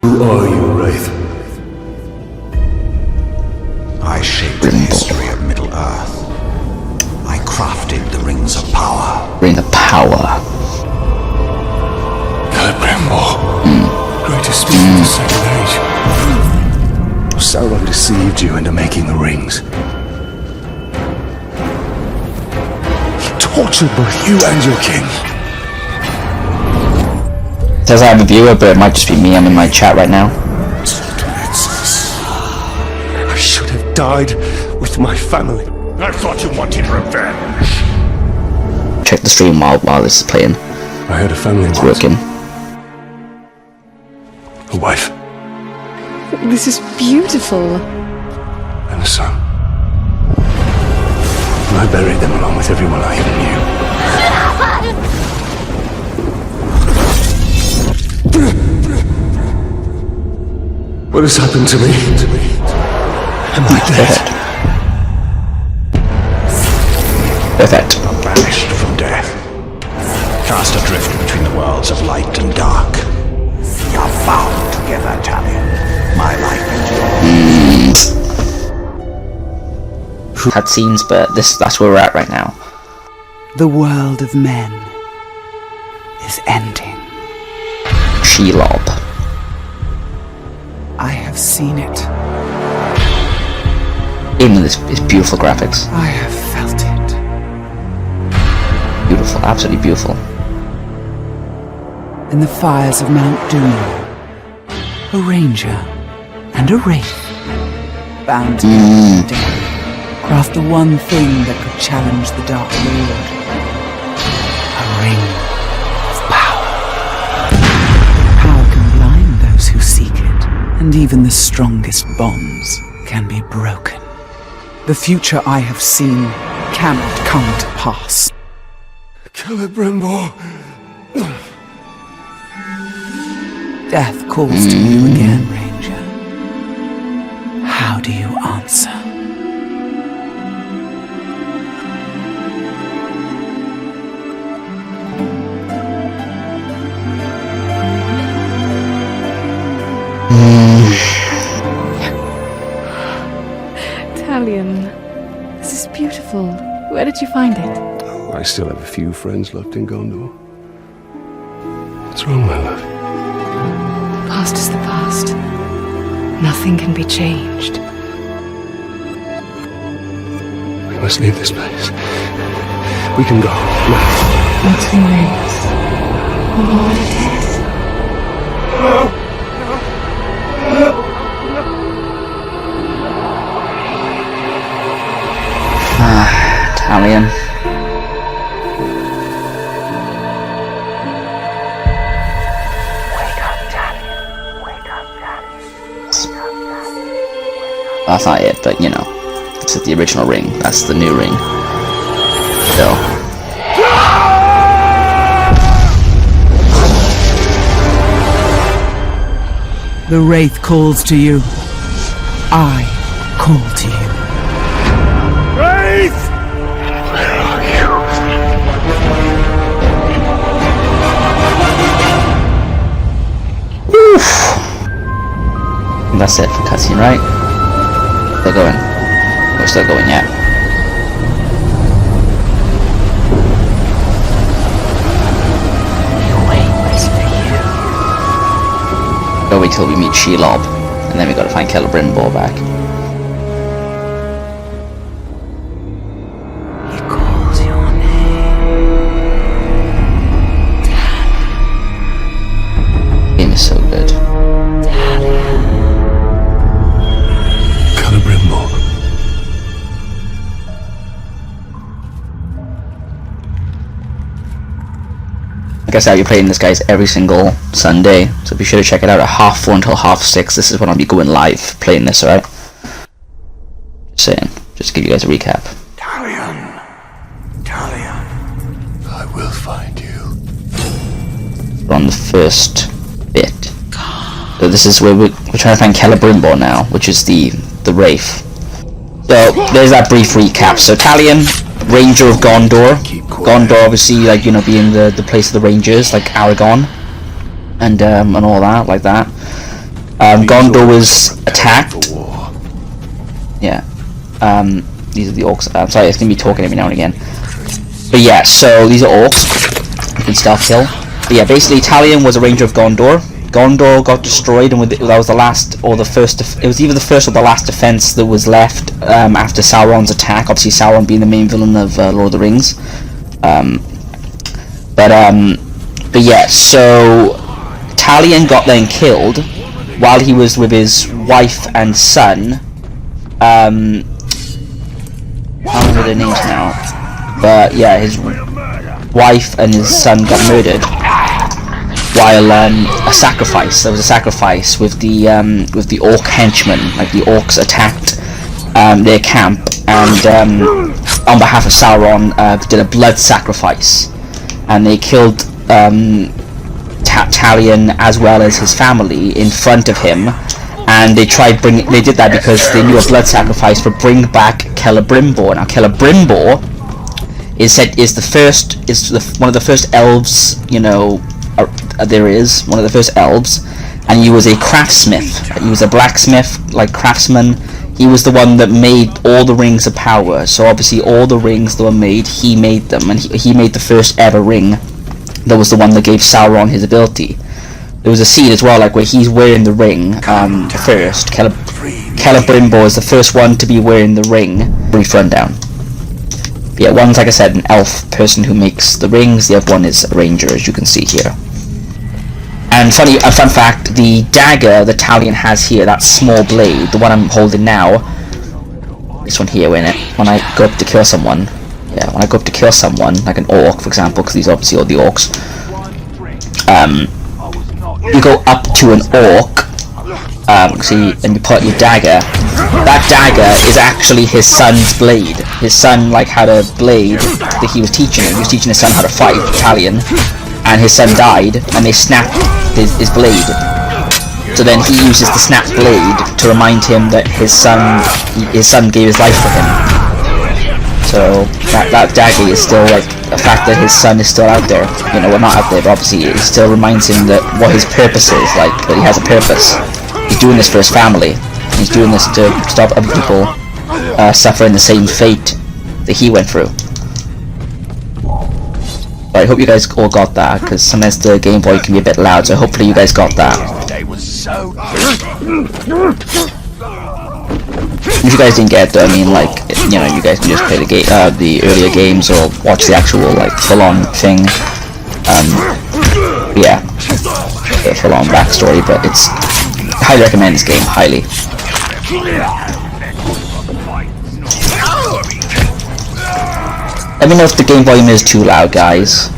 Who are you, Wraith? I shaped the history of Middle-earth. I crafted the Rings of Power. Ring of Power. Celebrimbor. Greatest species of the Second Age. Sauron deceived you into making the rings. He tortured both you and your king. It says I have a viewer, but it might just be me. I'm in my chat right now. I should have died with my family. I thought you wanted revenge. Check the stream while this is playing. I had a family It's once. working. A wife This is beautiful. and a son. And I buried them along with everyone I ever knew. What has happened to me? Am I dead? Perfect. Banished from death. Cast adrift between the worlds of light and dark. We are bound together, Talion. My life and yours. Cutscenes, but that's where we're at right now. The world of men is ending. Shelob. I have seen it. Even this is beautiful graphics. I have felt it. Beautiful, absolutely beautiful. In the fires of Mount Doom, a ranger and a wraith, bound together in death, craft the one thing that could challenge the Dark Lord. A ring of power. Power can blind those who seek it, and even the strongest bonds can be broken. The future I have seen cannot come to pass. Celebrimbor. Death calls to you again, Ranger. How do you answer? Talion, this is beautiful. Where did you find it? I still have a few friends left in Gondor. What's wrong, my love? The past is the past. Nothing can be changed. We must leave this place. We can go now. What's your names? What it is? Talion. That's not it, but you know, this is the original ring. That's the new ring. So. The Wraith calls to you. I call to you. Wraith! Where are you? And that's it for cutscene, right? Still going. We're still going, yeah. Go wait till we meet Shelob, and then we gotta find Celebrimbor back. He calls your name. Game is so good. Celebrimbor. Like I said, I'll be playing this, guys, every single Sunday, so be sure to check it out at 4:30 until 6:30. This is when I'll be going live playing this, alright? Just saying, just to give you guys a recap. Talion. Talion. I will find you. We're on the first bit. So this is where we're trying to find Celebrimbor now, which is the Wraith. So there's that brief recap. So Talion, Ranger of Gondor. Gondor, obviously, like, you know, being the place of the Rangers, like Aragon, and all that, like that. Gondor was attacked. Yeah. These are the orcs. I'm sorry, it's gonna be talking every now and again. But yeah, so these are orcs. You can stealth kill. But yeah, basically, Talion was a ranger of Gondor. Gondor got destroyed, and that was the last, or the first. It was either the first or the last defense that was left after Sauron's attack. Obviously, Sauron being the main villain of Lord of the Rings. But yeah, so Talion got then killed while he was with his wife and son. I don't remember their names now, but yeah, his wife and his son got murdered while a sacrifice. There was a sacrifice with the orc henchmen. Like, the orcs attacked their camp, and on behalf of Sauron did a blood sacrifice, and they killed Talion as well as his family in front of him. And they did that because they knew a blood sacrifice would bring back Celebrimbor. Now, Celebrimbor is one of the first elves, you know, there is one of the first elves, and he was a craftsmith. He was a blacksmith, like, craftsman. He was the one that made all the rings of power. So obviously all the rings that were made, he made them, and he made the first ever ring. That was the one that gave Sauron his ability. There was a scene as well, like, where he's wearing the ring first. Celebrimbor is the first one to be wearing the ring. Brief rundown. Yeah, one's, like I said, an elf person who makes the rings. The other one is a ranger, as you can see here. And a fun fact, the dagger that Talion has here, that small blade, the one I'm holding now, this one here, when I go up to kill someone, like an orc, for example, because these are obviously all the orcs, you go up to an orc, and you put your dagger. That dagger is actually his son's blade. His son, like, had a blade that he was teaching him. He was teaching his son how to fight Talion, and his son died, and they snapped his blade. So then he uses the snapped blade to remind him that his son gave his life for him. So that dagger is still, like, the fact that his son is still out there. You know, well, not out there, but obviously it still reminds him that what his purpose is, like, that he has a purpose. He's doing this for his family. He's doing this to stop other people suffering the same fate that he went through. But I hope you guys all got that, because sometimes the Game Boy can be a bit loud, so hopefully you guys got that. If you guys didn't get it, though, I mean, like, you know, you guys can just play the earlier games, or watch the actual, like, full-on thing. Yeah, the full-on backstory, but I highly recommend this game, highly. Let me know if the game volume is too loud, guys,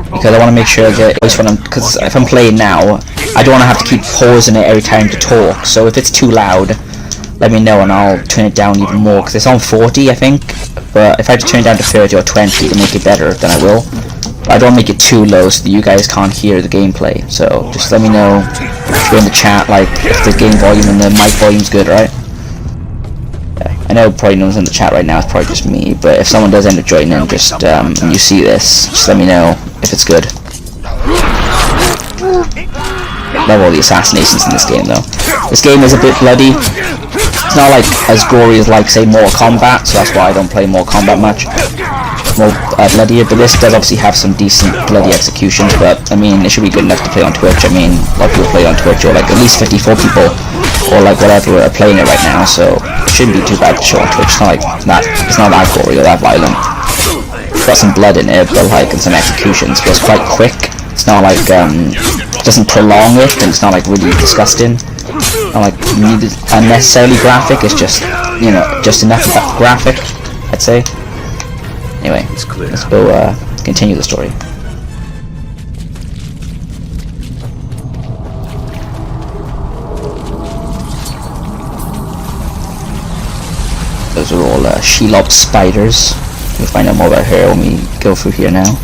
because I want to make sure that because if I'm playing now, I don't want to have to keep pausing it every time to talk. So if it's too loud, let me know and I'll turn it down even more, because it's on 40, I think, but if I had to turn it down to 30 or 20 to make it better, then I will. But I don't make it too low so that you guys can't hear the gameplay. So just let me know if you're in the chat, like, if the game volume and the mic volume's good, right? Yeah, I know probably no one's in the chat right now, it's probably just me, but if someone does end up joining in, just and you see this, just let me know if it's good. Love all the assassinations in this game, though. This game is a bit bloody. It's not, like, as gory as, like, say, Mortal Kombat, so that's why I don't play Mortal Kombat much. More bloodier, but this does obviously have some decent bloody executions, but, I mean, it should be good enough to play on Twitch. I mean, a lot of people play on Twitch, or, like, at least 54 people, or, like, whatever, are playing it right now, so it shouldn't be too bad to show on Twitch. It's not, like, it's not that gory or that violent. It's got some blood in it, but, like, and some executions, but it's quite quick. It's not, like, it doesn't prolong it, and it's not, like, really disgusting. Not, like, unnecessarily graphic. It's just, you know, just enough of that graphic, I'd say. Anyway, let's go continue the story. Those are all Shelob spiders. We'll find out more about her when we go through here now.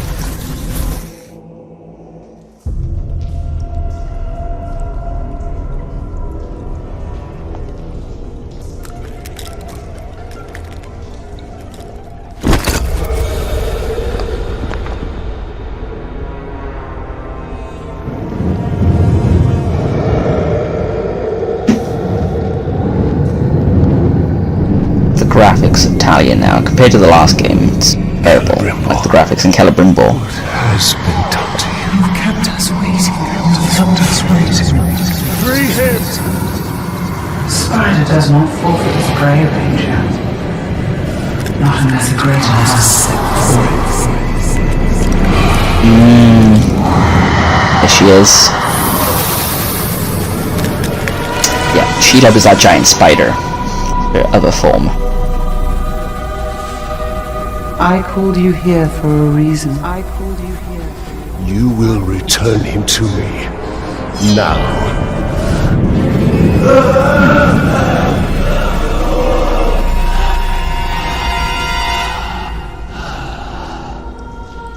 compared to the last game, it's terrible. Like the graphics in Celebrimbor. Has been done to you. You've kept us waiting. Kept us waiting. Free him! Spider does not forfeit his prey, Ranger. Not unless a great enough is set before it. There she is. Yeah, Shelob is that giant spider. Her other form. I called you here for a reason. I called you here. You will return him to me. Now.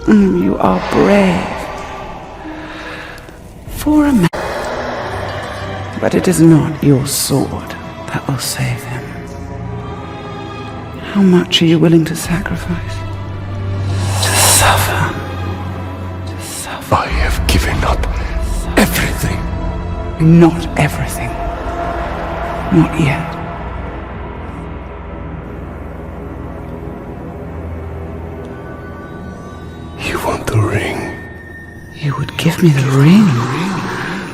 You are brave. For a man. But it is not your sword that will save him. How much are you willing to sacrifice? To suffer. To suffer. I have given up everything. Not everything. Not yet. You want the ring? You would give me the ring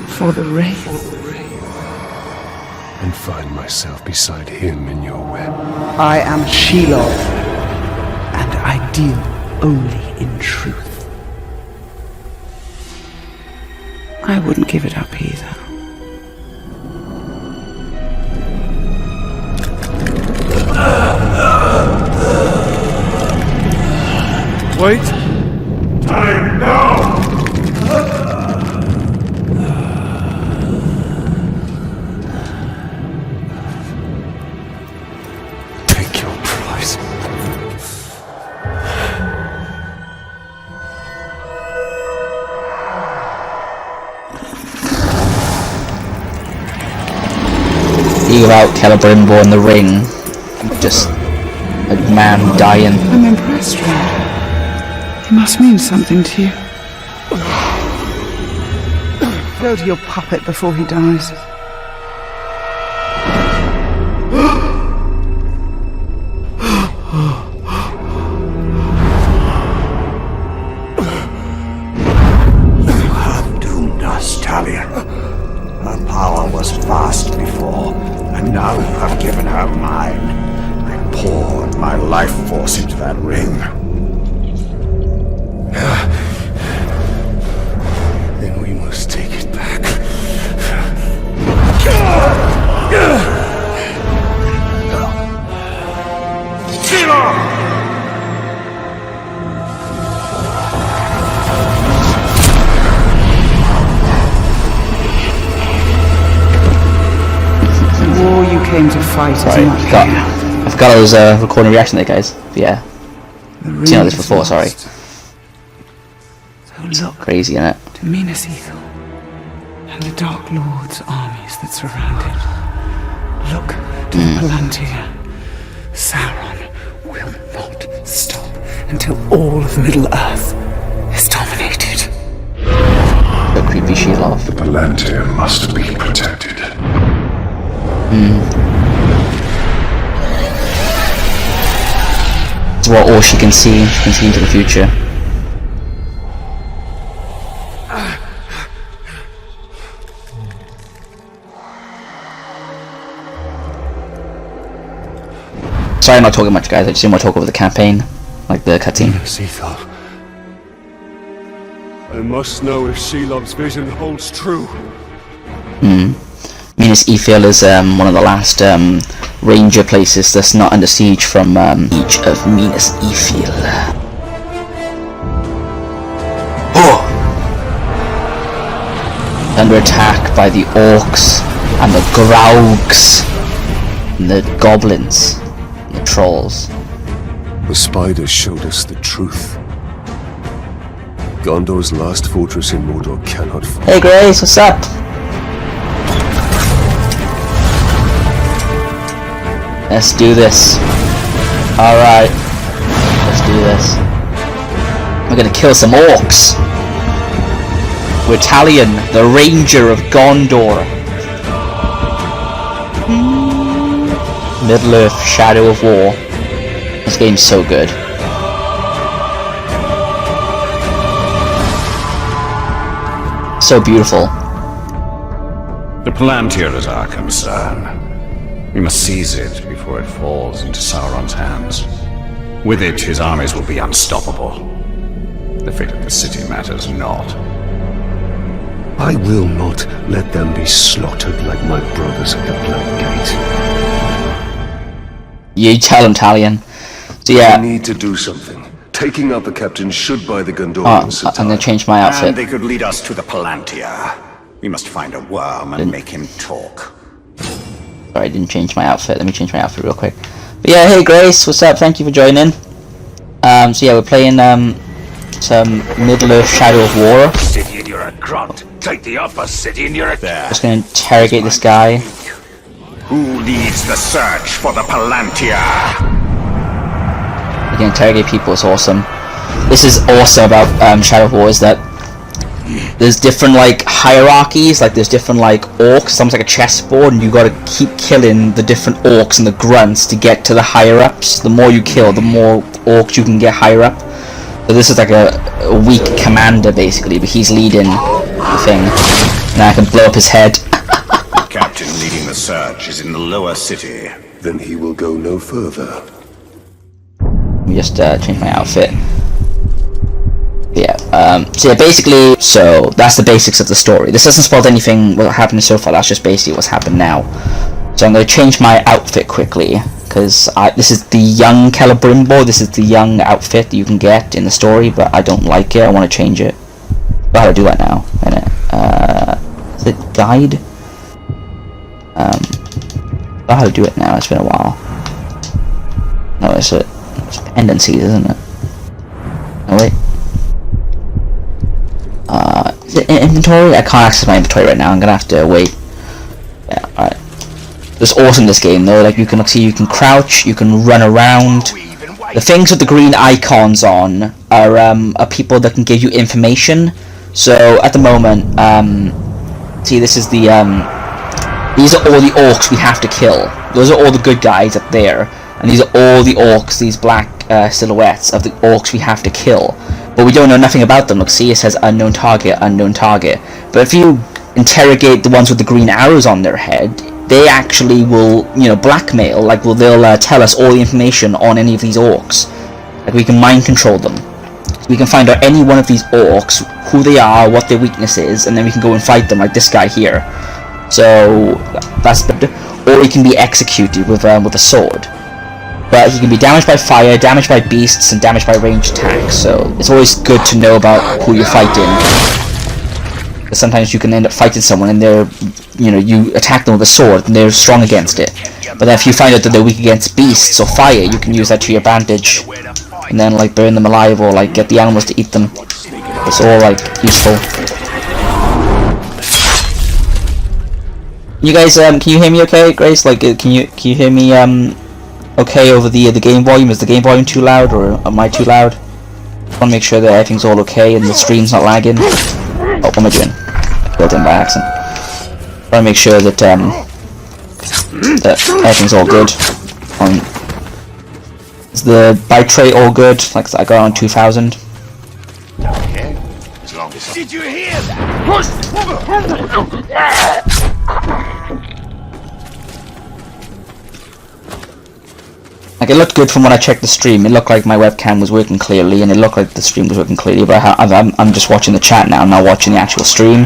for the wraith. And find myself beside him in your web. I am Shelob, and I deal only in truth. I wouldn't give it up either. Wait! Time now! Take your prize. Think about Celebrimbor and the ring. Just a man dying. I'm impressed, Ranger. It must mean something to you. Go to your puppet before he dies. You have doomed us, Talion. Her power was vast before, and now you have given her mine. I poured my life force into that ring. Then we must take it back. The war you came to fight is not here. I forgot I was recording a reaction there, guys. But yeah, The I've seen all this ring is before, sorry. lost. So look Crazy, innit? to Minas Ithil and the Dark Lord's armies that surround it. Look to Palantir. Sauron will not stop until all of Middle-earth is dominated. The creepy Shelob. The Palantir must be protected. It's what all she can see. She can see into the future. Sorry, I'm not talking much, guys. I just didn't want to talk over the campaign, like the cutscene. Ithil. I must know if Shelob's vision holds true. Minas Ithil is one of the last ranger places that's not under siege from Siege of Minas Ithil. Under attack by the orcs and the graugs and the goblins and the trolls. The spider showed us the truth. Gondor's last fortress in Mordor cannot fall. Hey Grace, what's up? Let's do this. Alright. Let's do this. We're gonna kill some orcs. We're Talion, the Ranger of Gondor. Middle-earth, Shadow of War. This game's so good. So beautiful. The Palantir is our concern. We must seize it before it falls into Sauron's hands. With it, his armies will be unstoppable. The fate of the city matters not. I will not let them be slaughtered like my brothers at the Black Gate. You tell him, Talion. So yeah. We need to do something. Taking out the captain should buy the Oh, Gondorians I'm gonna change my And outfit. they could lead us to the Palantir. We must find a worm and make him talk. Sorry, I didn't change my outfit. Let me change my outfit real quick. But yeah, hey Grace, what's up? Thank you for joining. So yeah, we're playing some Middle-earth Shadow of War. City and you're a grunt. Take the upper city and you're a... There. Just gonna interrogate this guy. Who leads the search for the Palantir? You can interrogate people, it's awesome. This is awesome about Shadow of War is that there's different like hierarchies, like there's different like orcs, it's almost like a chessboard, and you gotta keep killing the different orcs and the grunts to get to the higher ups. The more you kill, the more orcs you can get higher up. So this is like a weak commander basically, but he's leading the thing. Now I can blow up his head. The captain leading the search is in the lower city. Then he will go no further. Let me just change my outfit. Yeah, so yeah, basically, so that's the basics of the story. This doesn't spoil anything what happened so far, that's just basically what's happened now. So I'm going to change my outfit quickly, because this is the young Celebrimbor, this is the young outfit that you can get in the story, but I don't like it, I want to change it. Oh, how do I do that now? Is it guide? Oh, how to do it now, it's been a while. No, it's dependencies, isn't it? Oh wait. Is it inventory? I can't access my inventory right now. I'm gonna have to wait. Yeah, alright. It's awesome this game though. Like you can see, you can crouch, you can run around. The things with the green icons on are people that can give you information. So at the moment, see this is the these are all the orcs we have to kill. Those are all the good guys up there, and these are all the orcs. These black silhouettes of the orcs we have to kill. But we don't know nothing about them. Look, see, it says unknown target, unknown target. But if you interrogate the ones with the green arrows on their head, they actually will, you know, blackmail. Like, they'll tell us all the information on any of these orcs. Like, we can mind control them. So we can find out any one of these orcs, who they are, what their weakness is, and then we can go and fight them, like this guy here. So that's good. Or he can be executed with a sword. But he can be damaged by fire, damaged by beasts, and damaged by ranged attacks, so it's always good to know about who you're fighting. Because sometimes you can end up fighting someone and they're, you know, you attack them with a sword and they're strong against it. But then if you find out that they're weak against beasts or fire, you can use that to your advantage. And then, like, burn them alive or, like, get the animals to eat them. It's all, like, useful. You guys, can you hear me okay, Grace? Like, can you hear me, okay over the game volume? Is the game volume too loud, or am I too loud? I want to make sure that everything's all okay and the stream's not lagging. Oh, what am I doing? I built in by accident. I want to make sure that that everything's all good. Is the bitrate all good? Like I got on 2000. Okay. As long as... Did you hear that? Like, it looked good from when I checked the stream. It looked like my webcam was working clearly, and it looked like the stream was working clearly, but I'm just watching the chat now, I'm not watching the actual stream.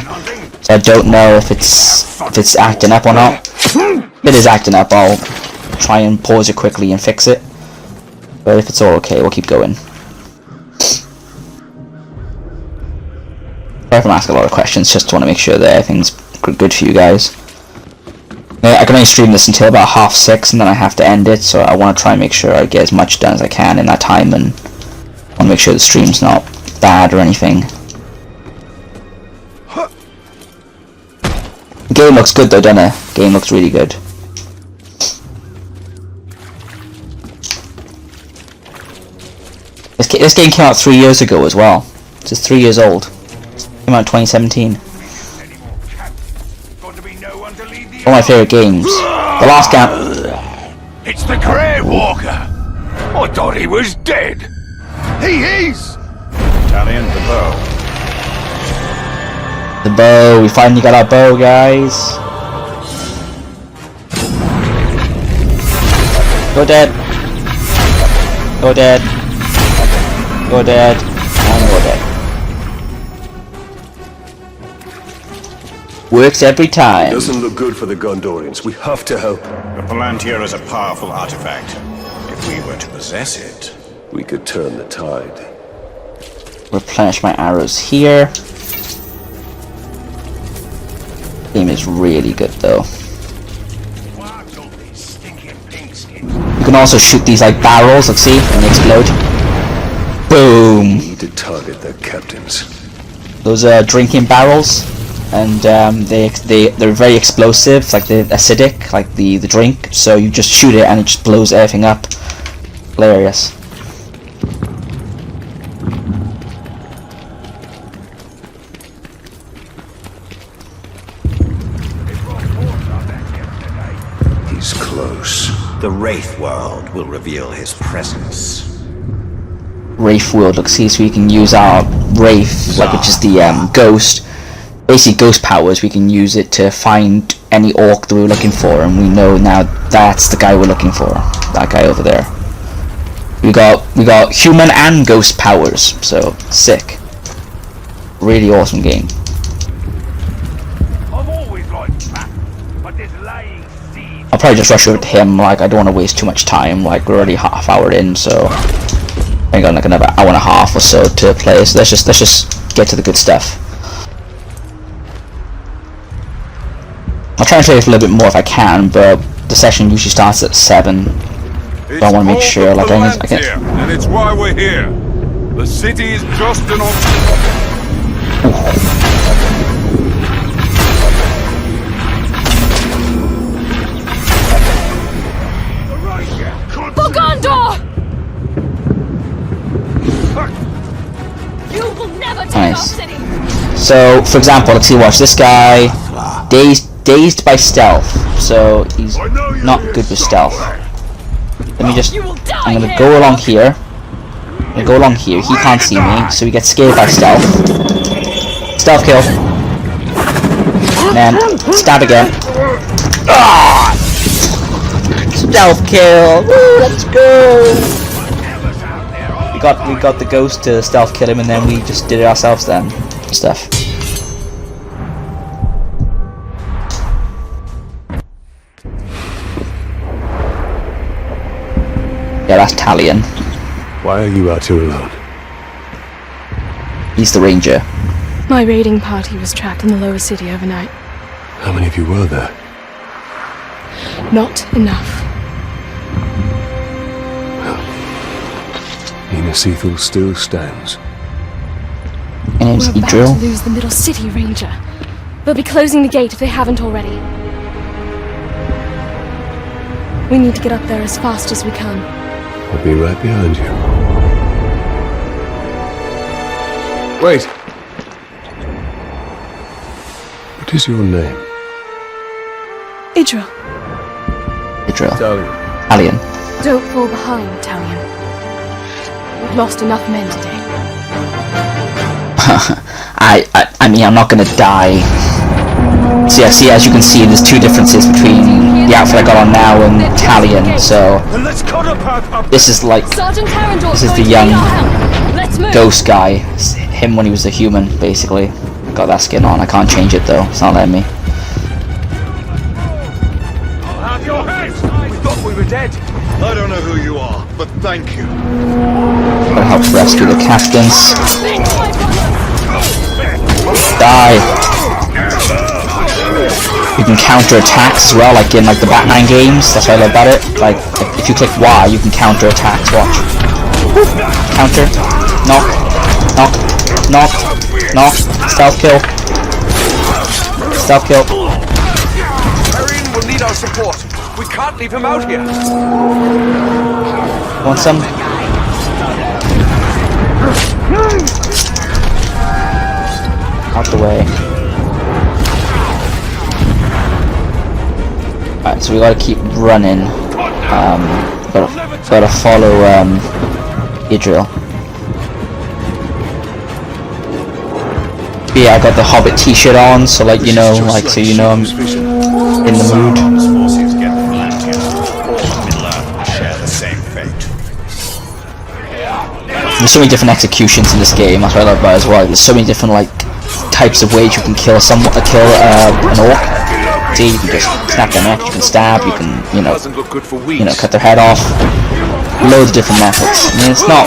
So I don't know if it's acting up or not. If it is acting up, I'll try and pause it quickly and fix it. But if it's all okay, we'll keep going. Sorry if I'm asking a lot of questions, just want to make sure that everything's good for you guys. I can only stream this until about 6:30 and then I have to end it, so I want to try and make sure I get as much done as I can in that time, and I want to make sure the stream's not bad or anything. The game looks good though, doesn't it? The game looks really good. This game came out 3 years ago as well. It's just 3 years old. It came out in 2017. One of my favourite games. The last game. It's the Grey Walker. I thought he was dead. He is! Talion, the bow. The bow. We finally got our bow, guys. Go dead. Go dead. Go dead. And go dead. Works every time. Doesn't look good for the Gondorians. We have to help. The Palantir is a powerful artifact. If we were to possess it, We could turn the tide. Replenish my arrows here. Game is really good though. You can also shoot these like barrels, let's see, and they explode. Boom! Need to target their captains. Those are drinking barrels, and they're very explosive, like they're acidic, like the drink. So you just shoot it and it just blows everything up. Hilarious. He's close. the Wraith world will reveal his presence. Wraith world, let's see, so we can use our Wraith, like which is the ghost, basically ghost powers. We can use it to find any orc that we were looking for, and we know now that's the guy we're looking for. That guy over there. We got human and ghost powers, so sick. Really awesome game. I've always liked that, but this laying seed. I'll probably just rush over to him. Like, I don't want to waste too much time. Like, we're already half hour in, so I got like another hour and a half or so to play. So let's just get to the good stuff. I'll try and play it a little bit more if I can, but the session usually starts at 7. So I want to make sure, like, I can. And it's why we're here. The city is just an Bogandor! You will never take our Nice. city! So, for example, let's see, watch this guy, dazed by stealth, so he's not good with stealth. Let me just, You will die I'm gonna here. go along here. I'm gonna go along here. He can't see me, so he gets scared by stealth. Stealth kill. And then stab again. Ah! Stealth kill. Woo, let's go. We got the ghost to stealth kill him, and then we just did it ourselves then. Stuff. Yeah, that's Talion. Why are you out here alone? He's the ranger. My raiding party was trapped in the lower city overnight. How many of you were there? Not enough. Minas Ithil still stands. My name's We're about Idril. to lose the middle city, Ranger. They'll be closing the gate if they haven't already. We need to get up there as fast as we can. I'll be right behind you. Wait! What is your name? Idril, Idril. Talion. Talion. don't fall behind, Talion. We've lost enough men today. I mean, I'm not gonna die. So yeah, see, as you can see, there's two differences between the outfit I got on now and Talion. So Let's cut up. this is like Sergeant Tarandor, This is the young Let's move. ghost guy. It's him when he was a human, basically. Got that skin on. I can't change it though. It's not letting me. Have your heads. We thought we were dead. I don't know who you are, but thank you. Gotta help rescue the captains. Die. You can counter attacks as well, like in like the Batman games. That's what I love about it. Like if you click Y, you can counter attacks. Watch. Counter. Knock. Knock. Knock. Knock. Stealth kill. Stealth kill. Arian will need our support. We can't leave him out here. Want some? Out the way. Alright, so we gotta keep running. Gotta Gotta follow Idril. Yeah, I got the Hobbit t-shirt on, so like you know, like so you know I'm in the mood. Forces get the Atlanteans. Middle-earth will share the same fate. There's so many different executions in this game. That's what I love about it as well. There's so many different like types of ways you can kill an orc. See, you can just snap their neck, you can stab, you can cut their head off. Loads of different methods. I mean, it's not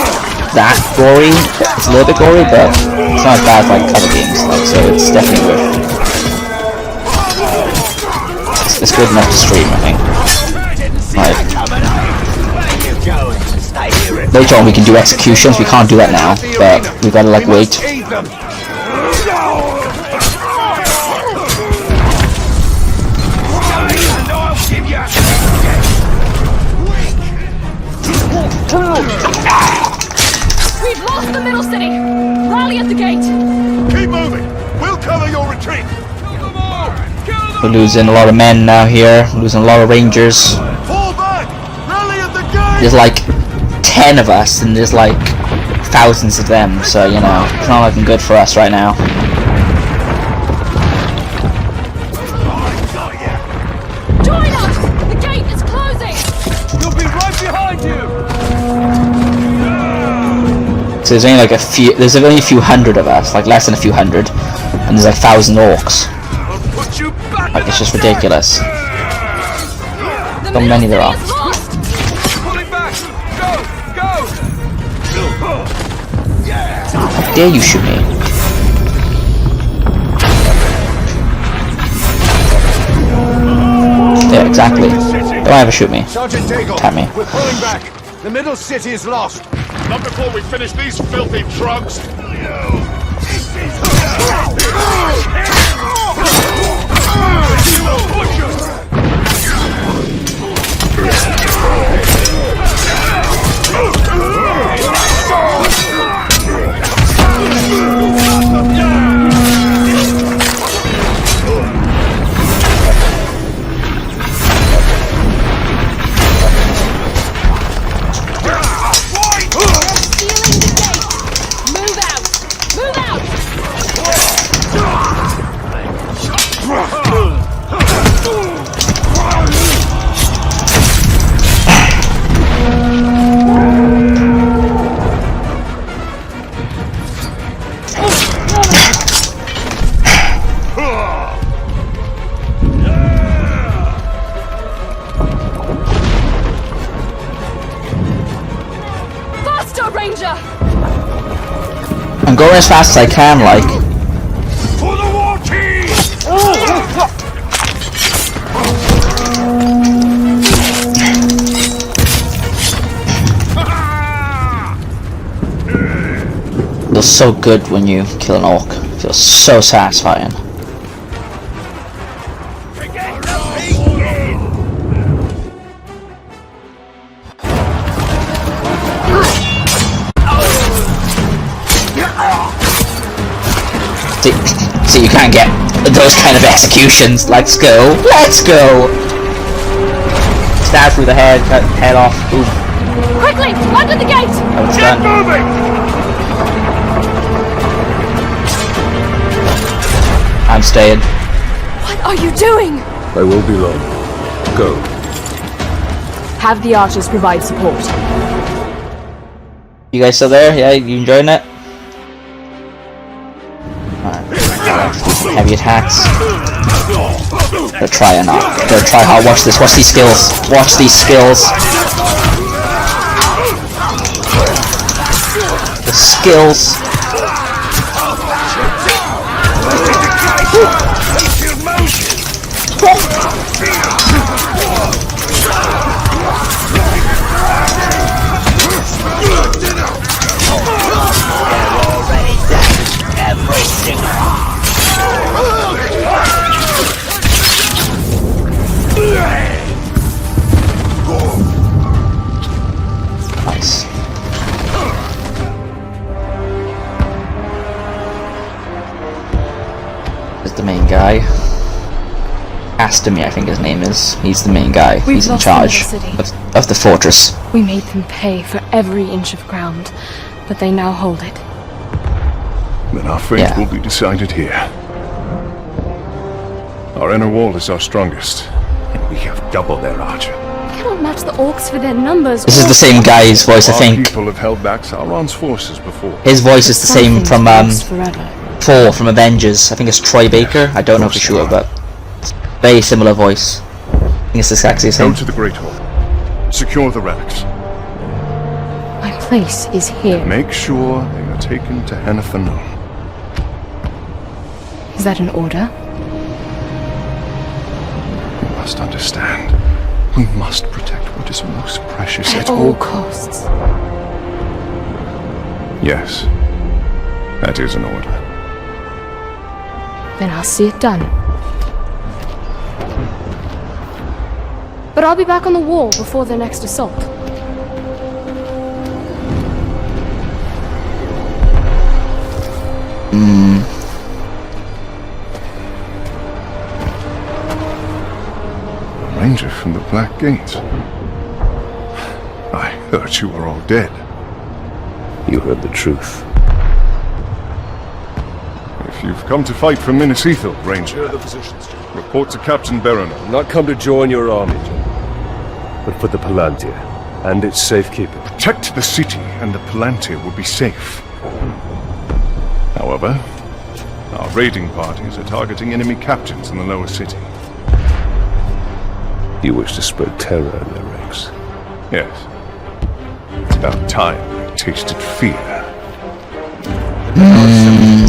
that gory. It's a little bit gory, but it's not as bad as like other games. Like, so it's definitely worth. It's good enough to stream, I think. Like, later on we can do executions. We can't do that now, but we gotta like wait. We've lost the middle city! Rally at the gate! Keep moving! We'll cover your retreat! Kill them all! Kill them! We're losing a lot of men now here. Losing a lot of rangers. Fall back! Rally at the gate! There's like 10 of us and there's like thousands of them. So you know, it's not looking good for us right now. Join us! The gate is closing! We'll be right behind you! So there's only like a few. There's only a few hundred of us, like less than a few hundred, and there's like 1,000 orcs. I'll put you back! Like it's just ridiculous. The How many there are? middle city is lost! Pulling back! Go! Go! How dare you shoot me? Yeah, exactly. Don't ever shoot me. Sergeant Daigle, Tap me. we're pulling back! The middle city is lost! Not before we finish these filthy drugs! I'm going as fast as I can, like. For the Warchief! Feels so good when you kill an orc. Feels so satisfying. See, you can't get those kind of executions. Let's go. Let's go. Stab through the head, cut head off. Ooh. Quickly, under the gate! Oh, it's Get done. moving! I'm staying. What are you doing? I won't be long. Go. Have the archers provide support. You guys still there? Yeah, you enjoying it? Alright. Heavy attacks. They'll try or not. They'll try hard. Watch this. Watch these skills. Watch these skills. The skills. Nice. Is the main guy. Astomir, I think his name is. He's the main guy. He's in charge. We've lost the middle city. But of the fortress. We made them pay for every inch of ground, but they now hold it. Then our fate Yeah. will be decided here. Our inner wall is our strongest, and we have double their archer. We cannot match the orcs for their numbers. This is the same guy's voice, I Our think. people have held back Sauron's forces before. His voice is the same from forever. Thor from Avengers. I think it's Troy Baker. I don't know for sure, but very similar voice. I think it's exactly the Go same. to the Great Hall. Secure the relics. My place is here. Make sure they are taken to Hennefernon. Is that an order? You must understand. We must protect what is most precious At all costs. Yes. That is an order. Then I'll see it done. But I'll be back on the wall before the next assault. Ranger from the Black Gate. I heard you were all dead. You heard the truth. If you've come to fight for Minas Ithil, Ranger, report to Captain Baron. Not come to join your army, General, but for the Palantir and its safekeeping. Protect the city, and the Palantir will be safe. However, our raiding parties are targeting enemy captains in the lower city. You wish to spread terror in their ranks. Yes. It's about time we tasted fear.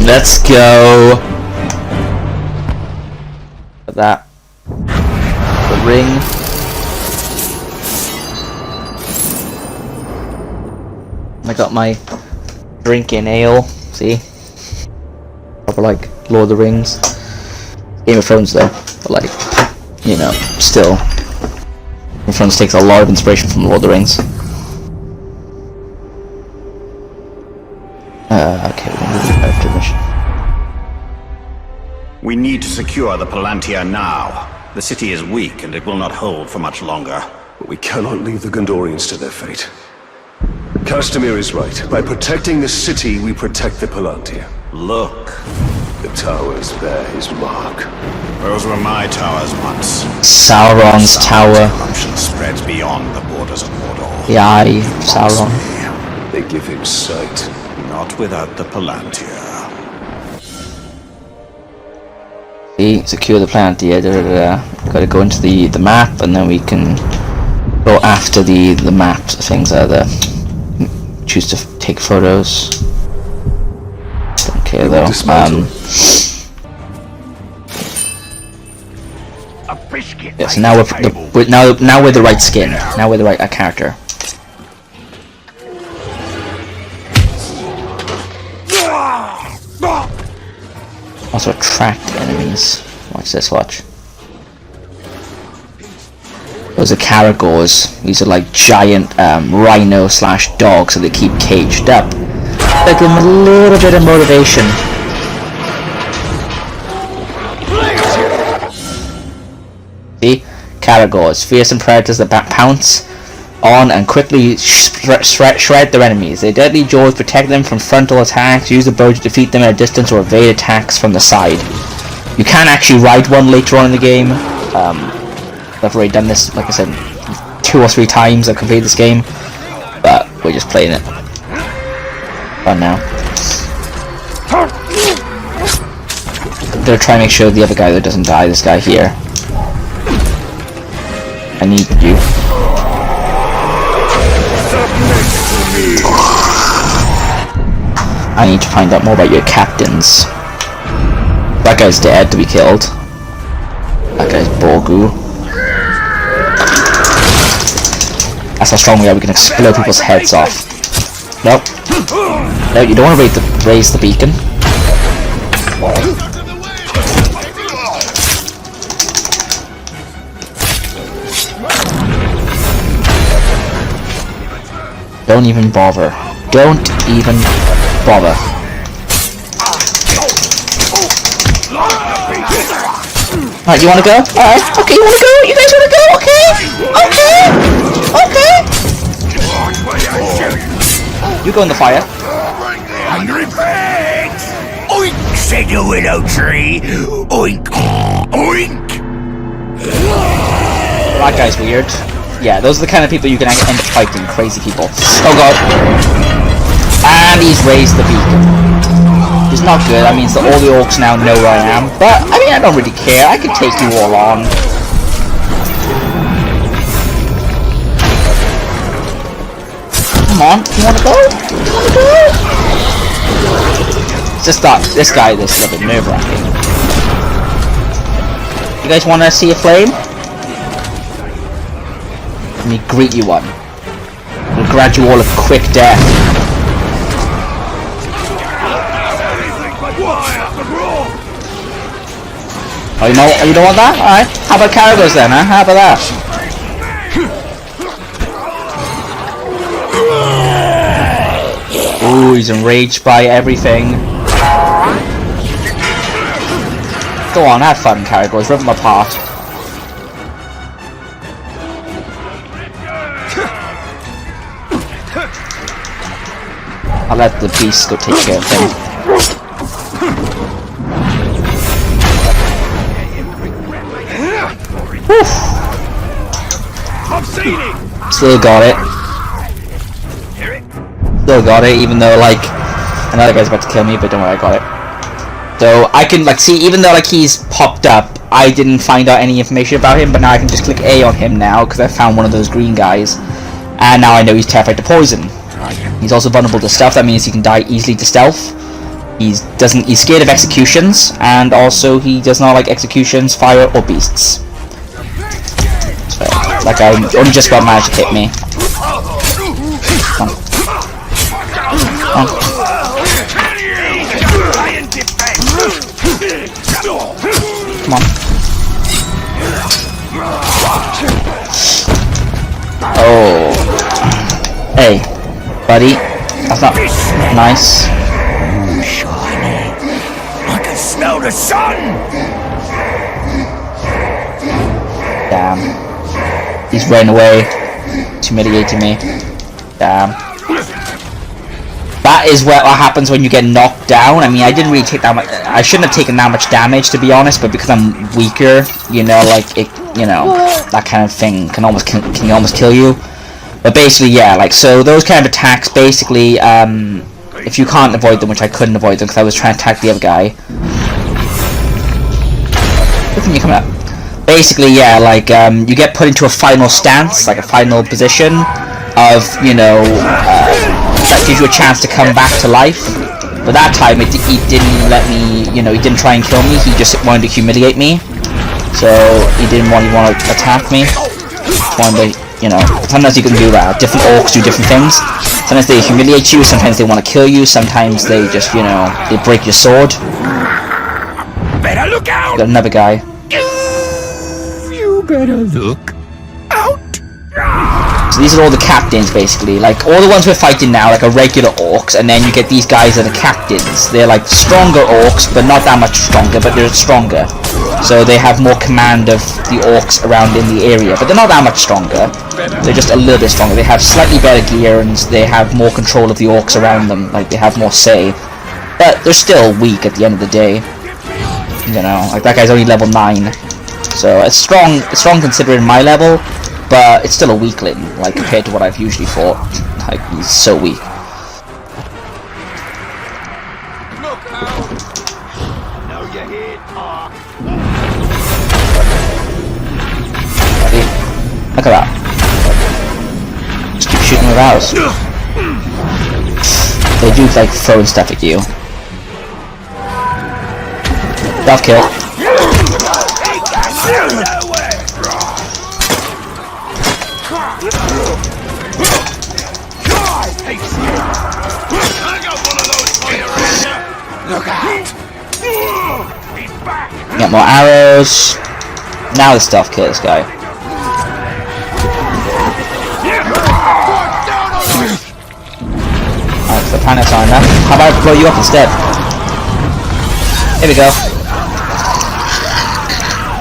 Let's go. Put that. The ring. I got my drinking ale. See? Proper like Lord of the Rings. Game of Thrones though. But like, you know, still. Game of Thrones takes a lot of inspiration from Lord of the Rings. Okay, we're moving back to the mission. We need to secure the Palantir now. The city is weak and it will not hold for much longer. But we cannot leave the Gondorians to their fate. Castamir is right. By protecting the city, we protect the Palantir. Look, The towers bear his mark. those were my towers once. Sauron's tower. Corruption spreads beyond the borders of Mordor. The Eye of Sauron. They give him sight. Not without the Palantir. See, secure the planet. Yeah, gotta go into the map, and then we can go after the map things are there. Choose to take photos. Don't care though. Yeah, so now now we're the right skin. Now we're the right character. Also attract enemies. Watch this, watch. Those are caragors. These are like giant rhino / dogs that they keep caged up. They give them a little bit of motivation. See? Caragors. Fearsome predators that pounce on and quickly shred their enemies. Their deadly jaws protect them from frontal attacks, use the bow to defeat them at a distance, or evade attacks from the side. You can actually ride one later on in the game. I've already done this, like I said, 2 or 3 times I've completed this game, but we're just playing it. Fun now. I'm gonna try and make sure the other guy that doesn't die, this guy here. I need you. I need to find out more about your captains. That guy's dead to be killed. That guy's Borgu. That's how strong we are, we can explode people's heads off. Nope. No, you don't want to raise the beacon. Don't even bother. Don't even bother. Alright, you wanna go? Alright, okay, you wanna go? You guys wanna go? Okay! Okay! Okay. You go in the fire. Hungry pigs! Oink, said the willow tree. Oink, oink. That guy's weird. Yeah, those are the kind of people you can end up fighting. Crazy people. Oh god. And he's raised the beacon. It's not good. That means that all the orcs now know where I am. But, I mean, I don't really care. I can take you all on. Come on. You wanna go? You wanna go? It's just that this guy that's a little bit nerve-wracking. You guys wanna see a flame? Let me greet you one. We'll grant you all a quick death. Oh, you don't want that? Alright. How about Caragors then, huh? How about that? Ooh, he's enraged by everything. Go on, have fun, Caragors. Rip them apart. I'll let the beast go take care of him. Still got it. Still got it, even though, like, another guy's about to kill me, but don't worry, I got it. So, I can, like, see, even though, like, he's popped up, I didn't find out any information about him, but now I can just click A on him now, because I found one of those green guys. And now I know he's terrified to poison. He's also vulnerable to stealth, that means he can die easily to stealth. He's scared of executions, and also he does not like executions, fire, or beasts. So, like, I only just about managed to hit me. Come on. Come on. Come on. Oh. Hey, buddy. That's not nice. Shiny. I can smell the sun! Damn. He's running away. He's humiliating me. Damn. That is what happens when you get knocked down. I mean, I didn't really take that much. I shouldn't have taken that much damage, to be honest, but because I'm weaker, you know, like, it, you know, that kind of thing can almost kill you. But basically, yeah, like, so those kind of attacks, basically, if you can't avoid them, which I couldn't avoid them because I was trying to attack the other guy. Good thing you're coming up. Basically, yeah, like, you get put into a final stance, like a final position of, you know, that gives you a chance to come back to life. But that time, he didn't let me, you know, he didn't try and kill me, he just wanted to humiliate me. So, he didn't want to attack me. Wanted to, you know, sometimes you can do that. Different orcs do different things. Sometimes they humiliate you, sometimes they want to kill you, sometimes they just, you know, they break your sword. Better look out! Got another guy. You better look out! So these are all the captains, basically. Like, all the ones we're fighting now, like, are regular orcs, and then you get these guys that are captains. They're, like, stronger orcs, but not that much stronger, but they're stronger. So they have more command of the orcs around in the area, but they're not that much stronger. They're just a little bit stronger. They have slightly better gear, and they have more control of the orcs around them. Like, they have more say. But they're still weak at the end of the day. You know, like, that guy's only level 9. So it's strong considering my level, but it's still a weakling, like, compared to what I've usually fought. Like, he's so weak. Look at that. Just keep shooting with arrows. They do, like, throwing stuff at you. Self kill. Get more arrows. Now the stealth kill this guy. Alright, the planets aren't enough. How about I blow you up instead? Here we go.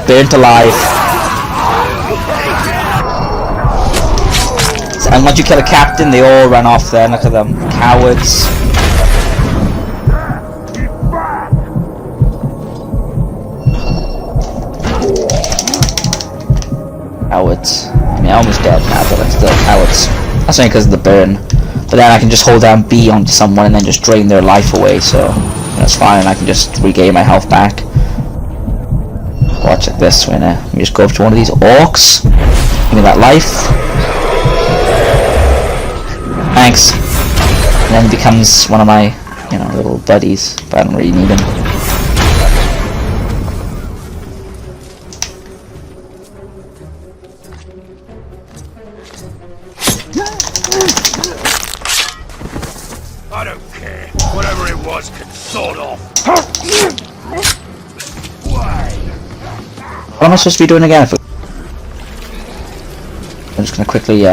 Burnt alive. And once you kill a captain, they all run off there. Look at them. Cowards. Cowards. I mean, I'm almost dead now, but I'm still cowards. That's only because of the burn. But then I can just hold down B onto someone and then just drain their life away, so that's fine. I can just regain my health back. Watch like this, let me just go up to one of these orcs. Give me that life. Thanks. And then he becomes one of my, you know, little buddies, but I don't really need him. I don't care. Whatever it was can sort off. What am I supposed to be doing again? I'm just gonna quickly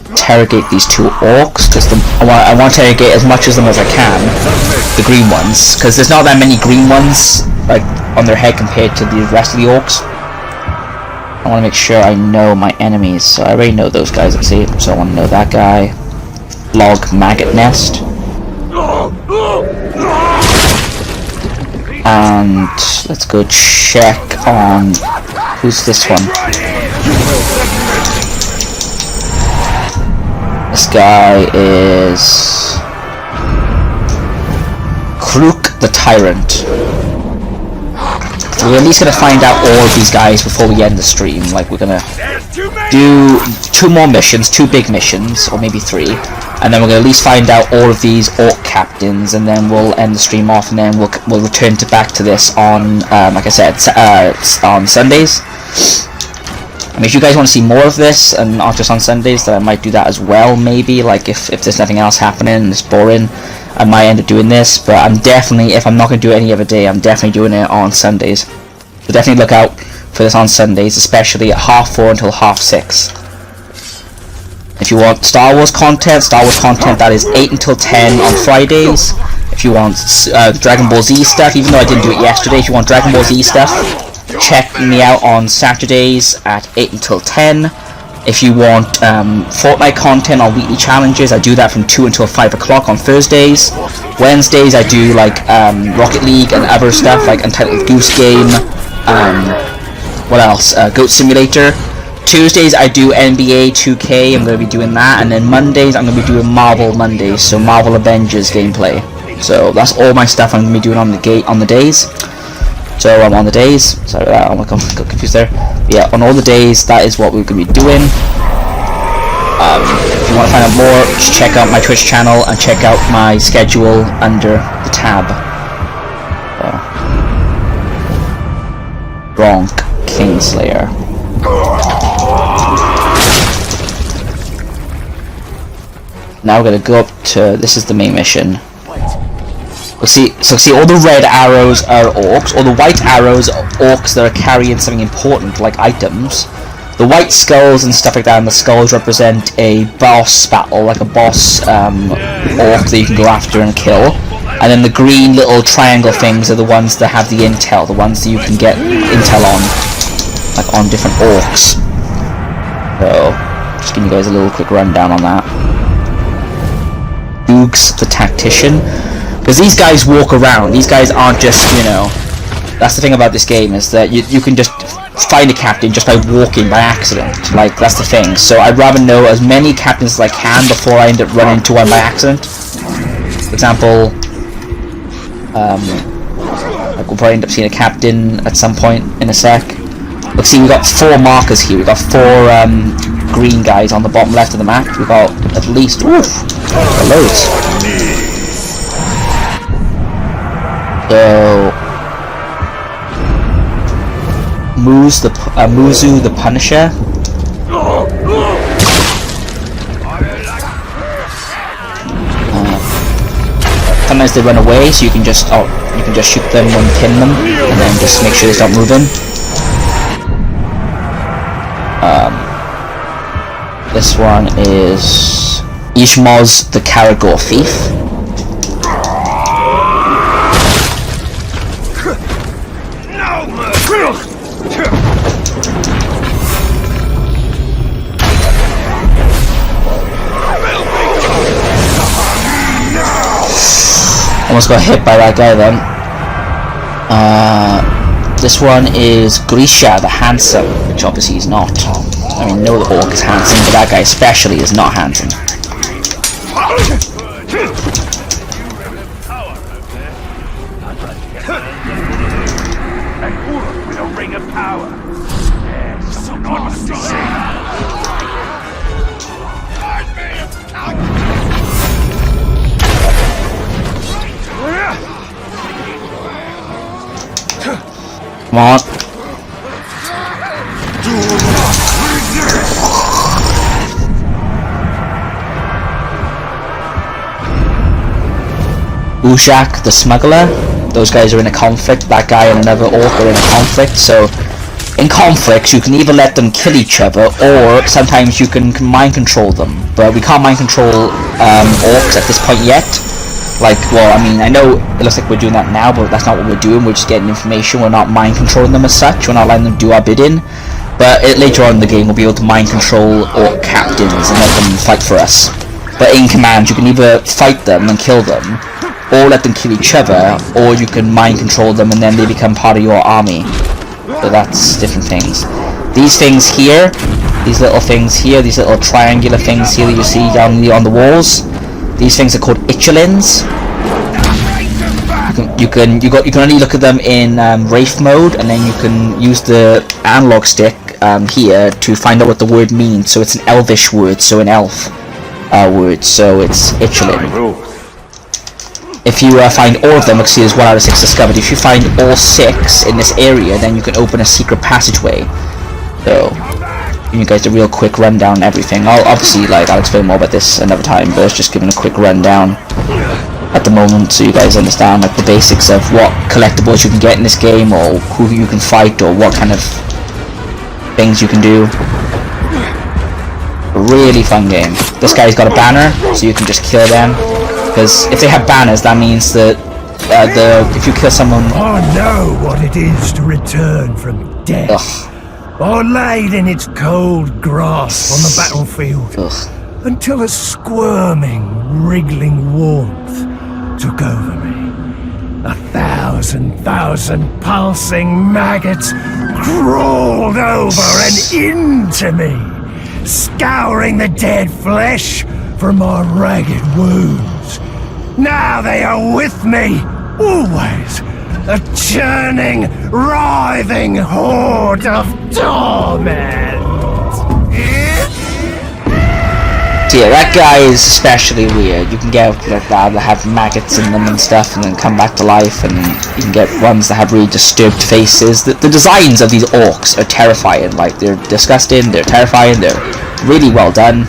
interrogate these two orcs because I want to interrogate as much of them as I can. The green ones, because there's not that many green ones like on their head compared to the rest of the orcs. I want to make sure I know my enemies, so I already know those guys. Let's see. So I want to know that guy. Log maggot nest. And let's go check on who's this one. This guy is Krook the Tyrant. We're at least gonna find out all of these guys before we end the stream. Like, we're gonna do 2 more missions, 2 big missions, or maybe 3, and then we're gonna at least find out all of these orc captains, and then we'll end the stream off, and then we'll return back to this on, like I said, on Sundays. I mean, if you guys want to see more of this, and not just on Sundays, then I might do that as well, maybe. Like, if there's nothing else happening and it's boring, I might end up doing this, but I'm definitely, if I'm not going to do it any other day, I'm definitely doing it on Sundays. So definitely look out for this on Sundays, especially at 4:30 until 6:30. If you want Star Wars content, that is 8 until 10 on Fridays. If you want Dragon Ball Z stuff, even though I didn't do it yesterday, if you want Dragon Ball Z stuff, check me out on Saturdays at 8 until 10. If you want Fortnite content or weekly challenges, I do that from 2 until 5 o'clock on Thursdays. Wednesdays I do like Rocket League and other stuff like Untitled Goose Game, what else, Goat Simulator. Tuesdays I do NBA 2K, I'm going to be doing that, and then Mondays I'm going to be doing Marvel Mondays, so Marvel Avengers gameplay. So that's all my stuff I'm going to be doing on the days. So I'm on the days, sorry about that, I got confused there. But yeah, on all the days, that is what we're going to be doing. If you want to find out more, just check out my Twitch channel and check out my schedule under the tab. Gronk Kingslayer. Now we're going to go up to, this is the main mission. See all the red arrows are orcs, all the white arrows are orcs that are carrying something important, like items. The white skulls and stuff like that, and the skulls represent a boss battle, like a boss orc that you can go after and kill. And then the green little triangle things are the ones that have the intel, the ones that you can get intel on, like on different orcs. So, just giving you guys a little quick rundown on that. Dukes the Tactician. Because these guys walk around, these guys aren't just, you know, that's the thing about this game, is that you can just find a captain just by walking by accident, like, that's the thing. So I'd rather know as many captains as I can before I end up running into one by accident. For example, like we'll probably end up seeing a captain at some point in a sec. Look, see, we've got 4 markers here, we've got 4 green guys on the bottom left of the map, we've got at least, loads. So, Muzu the Punisher. Sometimes they run away, so you can just shoot them and pin them, and then just make sure they stop moving. This one is Ishmoz the Karagor Thief. almost got hit by that guy then. This one is Grisha the Handsome, which obviously he's not. I mean, no, the orc is handsome, but that guy especially is not handsome. With a ring of power. Someone must be saved. Come on. Ushak the Smuggler. Those guys are in a conflict. That guy and another orc are in a conflict. So, in conflicts, you can either let them kill each other, or sometimes you can mind control them. But we can't mind control orcs at this point yet. Like, well, I mean, I know it looks like we're doing that now, but that's not what we're doing. We're just getting information. We're not mind controlling them as such. We're not letting them do our bidding. But later on in the game, we'll be able to mind control orc captains and let them fight for us. But in command, you can either fight them and kill them, or let them kill each other, or you can mind control them and then they become part of your army. So that's different things. These things here, these little things here, these little triangular things here that you see down on the walls, these things are called Ichelins. You can only look at them in Wraith mode, and then you can use the analog stick here to find out what the word means. So it's an Elvish word, so an elf word. So it's Ichelin. If you find all of them, like see there's 1 out of 6 discovered. If you find all 6 in this area, then you can open a secret passageway. So you guys a real quick rundown on everything. I'll explain more about this another time, but it's just giving a quick rundown at the moment so you guys understand like the basics of what collectibles you can get in this game, or who you can fight, or what kind of things you can do. A really fun game. This guy's got a banner, so you can just kill them. Because if they have banners, that means that if you kill someone... I know what it is to return from death. Ugh. I laid in its cold grasp on the battlefield. Ugh. Until a squirming, wriggling warmth took over me. 1,000 pulsing maggots crawled over and into me, scouring the dead flesh from my ragged wounds. Now they are with me, always, a churning, writhing horde of torment. Yeah, that guy is especially weird. You can get like that have maggots in them and stuff, and then come back to life, and you can get ones that have really disturbed faces. The designs of these orcs are terrifying. Like, they're disgusting, they're terrifying, they're really well done.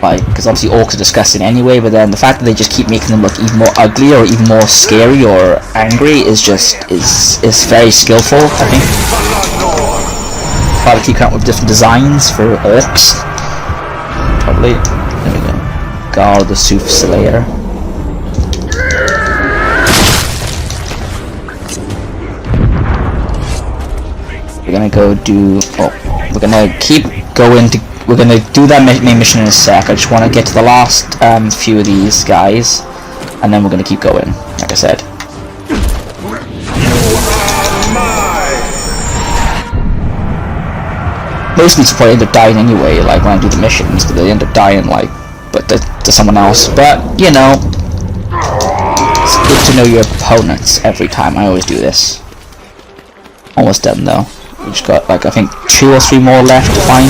Like, because obviously orcs are disgusting anyway, but then the fact that they just keep making them look even more ugly or even more scary or angry is just is very skillful, I think. Try to keep coming up with different designs for orcs. Probably. There we go. Gar the Soothsayer. We're gonna go do. Oh, we're gonna keep going to. We're gonna do that main mission in a sec. I just want to get to the last few of these guys, and then we're gonna keep going. Like I said. Most of these will probably end up dying anyway, like when I do the missions, because they end up dying, like, but to someone else. But, you know, it's good to know your opponents every time. I always do this. Almost done, though. We just got, like, I think 2 or 3 more left to find.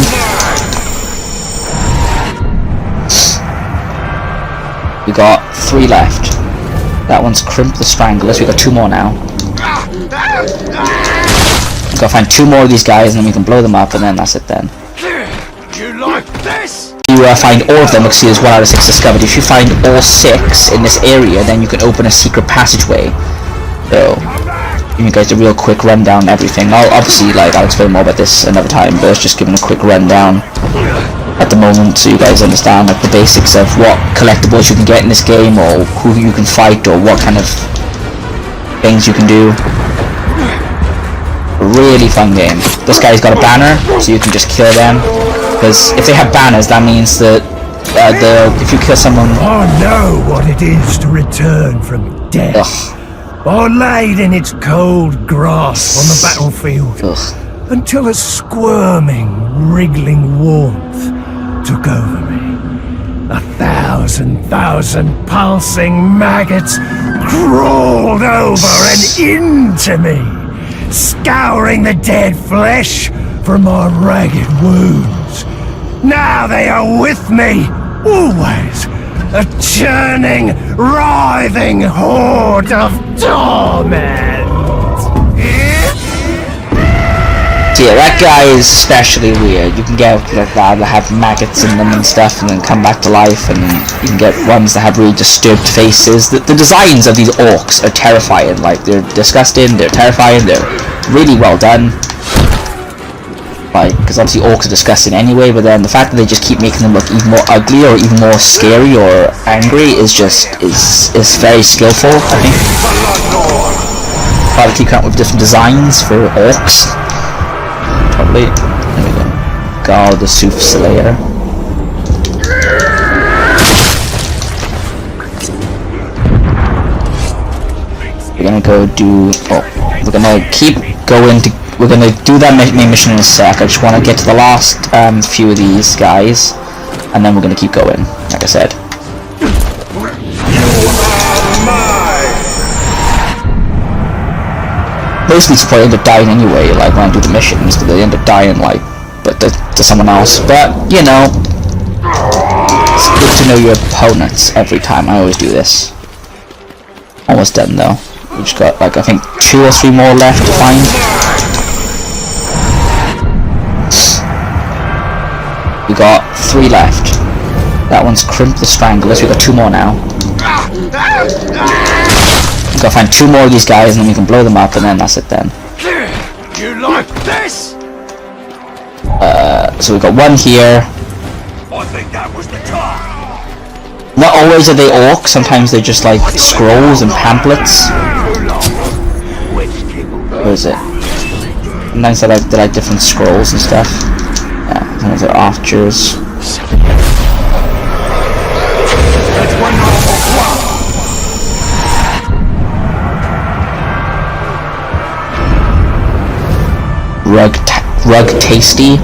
We got 3 left. That one's Crimp the Strangler, so we got 2 more now. We've got to find 2 more of these guys, and then we can blow them up, and then that's it then. You like this? You find all of them, like see there's 1 out of 6 discovered. If you find all 6 in this area, then you can open a secret passageway. So, you guys a real quick rundown on everything. I'll explain more about this another time, but it's just giving a quick rundown at the moment so you guys understand like the basics of what collectibles you can get in this game, or who you can fight, or what kind of things you can do. A really fun game. This guy's got a banner, so you can just kill them. Because if they have banners, that means that if you kill someone. I know what it is to return from death. Ugh. I laid in its cold grasp on the battlefield until a squirming, wriggling warmth took over me. 1,000 pulsing maggots crawled over and into me, scouring the dead flesh from my ragged wounds. Now they are with me, always, a churning, writhing horde of torment. Yeah, that guy is especially weird. You can get like that have maggots in them and stuff, and then come back to life, and you can get ones that have really disturbed faces. The designs of these orcs are terrifying. Like, they're disgusting, they're terrifying, they're really well done. Like, because obviously orcs are disgusting anyway, but then the fact that they just keep making them look even more ugly or even more scary or angry is just is very skillful, I think. Probably keep coming up with different designs for orcs. Probably. There we go. God, the Soothsayer. We're gonna go do. Oh, we're gonna keep going to. We're gonna do that main mission in a sec. I just want to get to the last few of these guys, and then we're gonna keep going. Like I said. Basically, to probably end up dying anyway, like when I do the missions, but they end up dying, like, but to someone else. But you know, it's good to know your opponents every time. I always do this. Almost done though. We just got like I think 2 or 3 more left to find. We got 3 left. That one's Crimp the Stranglers. We got 2 more now. We gotta find 2 more of these guys, and then we can blow them up, and then that's it. Then. You like this? So we got 1 here. I think that was the time. Not always are they orcs. Sometimes they're just like scrolls and pamphlets. Where is it? Sometimes they're like different scrolls and stuff. Yeah, sometimes they're archers. Rug Tasty.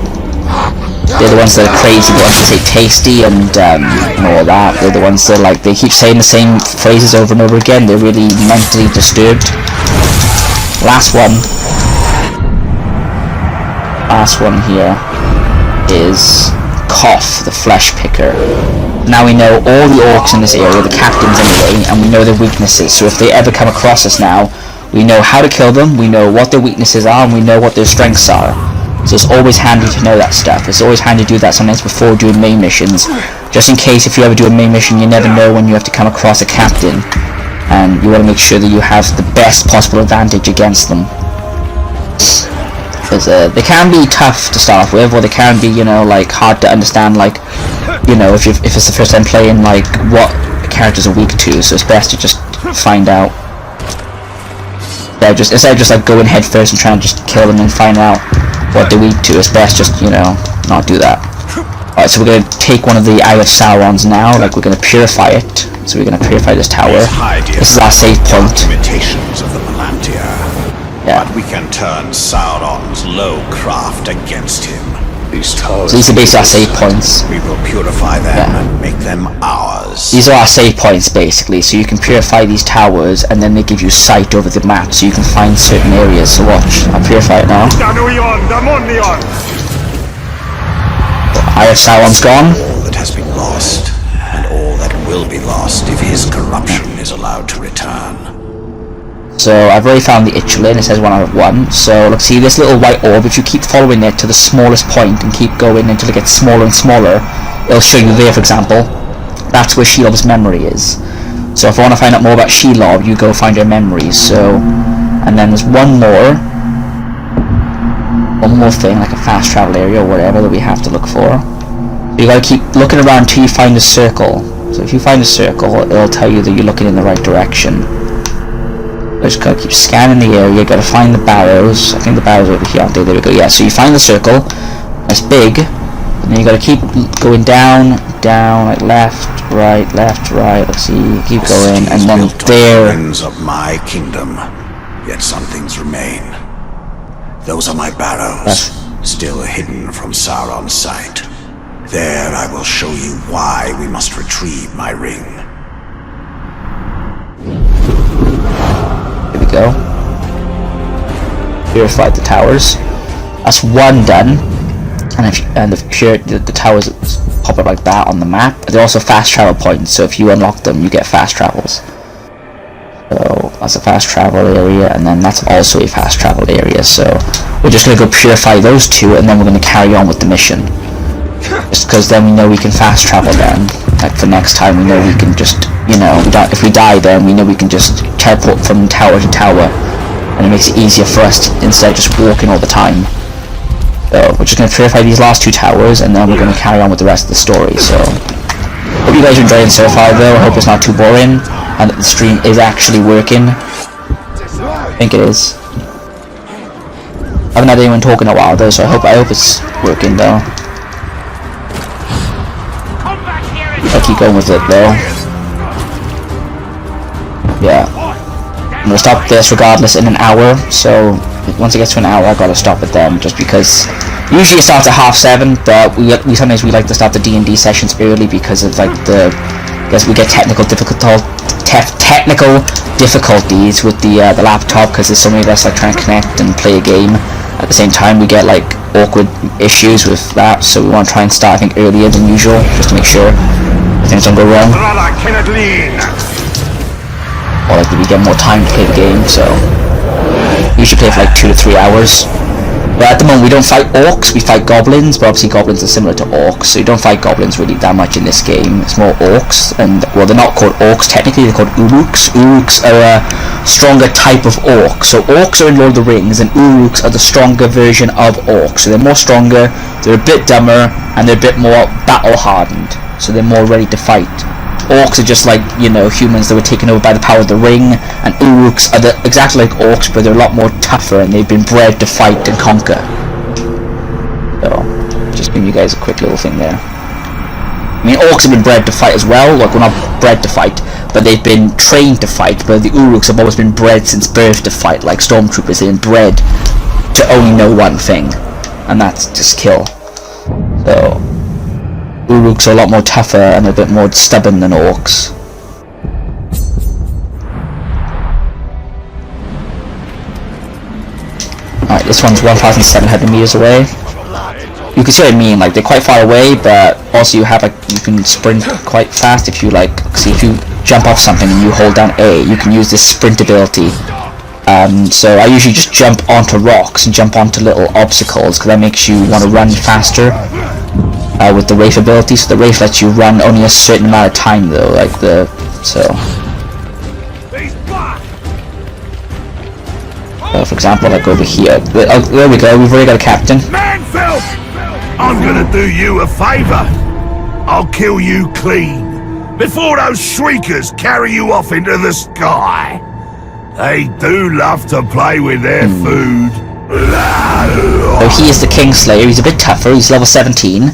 They're the ones that are crazy, the ones that say tasty and all that. They're the ones that like they keep saying the same phrases over and over again. They're really mentally disturbed. Last one here is Cough, the Flesh Picker. Now we know all the orcs in this area, the captains anyway, and we know their weaknesses. So if they ever come across us now, we know how to kill them, we know what their weaknesses are, and we know what their strengths are. So it's always handy to know that stuff. It's always handy to do that sometimes before doing main missions. Just in case if you ever do a main mission, you never know when you have to come across a captain. And you want to make sure that you have the best possible advantage against them. Because they can be tough to start off with, or they can be, you know, like hard to understand, like, you know, if it's the first time playing, like, what characters are weak to. So it's best to just find out. Yeah, instead of just like going head first and trying to just kill them and find out what they're weak to, it's best just, you know, not do that. Alright, so we're going to take one of the Eye of Sauron's now, like we're going to purify it. So we're going to purify this tower. This is our save point. Imitations of the Melantia. Yeah. But we can turn Sauron's low craft against him. These towers. So these are basically our save points. We will purify them and make them ours. These are our save points basically, so you can purify these towers and then they give you sight over the map so you can find certain areas. So watch, I'll purify it now. Eye of Sauron's gone. All that has been lost, and all that will be lost if his corruption is allowed to return. So I've already found the Itchlin, it says 1 out of 1. So look, see this little white orb, if you keep following it to the smallest point and keep going until it gets smaller and smaller, it'll show you there, for example. That's where Shelob's memory is. So if I want to find out more about Shelob, you go find her memories. So, and then there's one more thing, like a fast travel area or whatever that we have to look for. You gotta keep looking around until you find a circle. So if you find a circle, it'll tell you that you're looking in the right direction. Just gotta keep scanning the area, gotta find the barrows. I think the barrows are over here, aren't they? There we go, yeah, so you find the circle, it's big, but And you gotta keep going down, like left, right. Let's see, keep going, and then there. Of my kingdom, yet some things remain. Those are my barrows, still hidden from Sauron's sight. There I will show you why we must retrieve my ring. Here we go. Purify the towers. That's one done. And the towers pop up like that on the map. But they're also fast travel points, so if you unlock them, you get fast travels. So that's a fast travel area, and then that's also a fast travel area. So we're just gonna go purify those two, and then we're gonna carry on with the mission. Just because then we know we can fast travel then. Like for next time, we know we can just, you know, if we die then, we know we can just teleport from tower to tower. And it makes it easier for us instead of just walking all the time. So we're just going to purify these last two towers, and then we're going to carry on with the rest of the story. So hope you guys are enjoying so far though. I hope it's not too boring, and that the stream is actually working. I think it is. I haven't had anyone talk in a while though, so I hope it's working though. I'll keep going with it though. Yeah. I'm gonna stop this regardless in an hour, so once it gets to an hour I gotta stop it then, just because usually it starts at 7:30, but we sometimes like to start the D&D sessions early because of like we get technical difficulties with the laptop, because there's so many of us like trying to connect and play a game at the same time. We get like awkward issues with that, so we want to try and start I think earlier than usual, just to make sure things don't go wrong. Or like we get more time to play the game, so we usually play for like 2 to 3 hours. But at the moment we don't fight orcs, we fight goblins, but obviously goblins are similar to orcs, so you don't fight goblins really that much in this game. It's more orcs, and well, they're not called orcs technically, they're called uruks. Uruks are a stronger type of orc. So orcs are in Lord of the Rings, and uruks are the stronger version of orcs. So they're more stronger, they're a bit dumber, and they're a bit more battle hardened, so they're more ready to fight. Orcs are just like, you know, humans that were taken over by the power of the ring, and uruks are exactly like orcs, but they're a lot more tougher, and they've been bred to fight and conquer. So, just giving you guys a quick little thing there. I mean, orcs have been bred to fight as well, like, well, not bred to fight, but they've been trained to fight, but the uruks have always been bred since birth to fight, like stormtroopers. They've been bred to only know one thing, and that's just kill. So uruks are a lot more tougher and a bit more stubborn than orcs. Alright, this one's 1,700 meters away. You can see what I mean, like they're quite far away, but also you can sprint quite fast if you like. See, if you jump off something and you hold down A, you can use this sprint ability. So I usually just jump onto rocks and jump onto little obstacles, because that makes you want to run faster. With the Wraith ability, so the Wraith lets you run only a certain amount of time though, for example, like over here. There we go, we've already got a captain. Manfield! I'm gonna do you a favour. I'll kill you clean, before those shriekers carry you off into the sky. They do love to play with their food. So he is the Kingslayer, he's a bit tougher, he's level 17.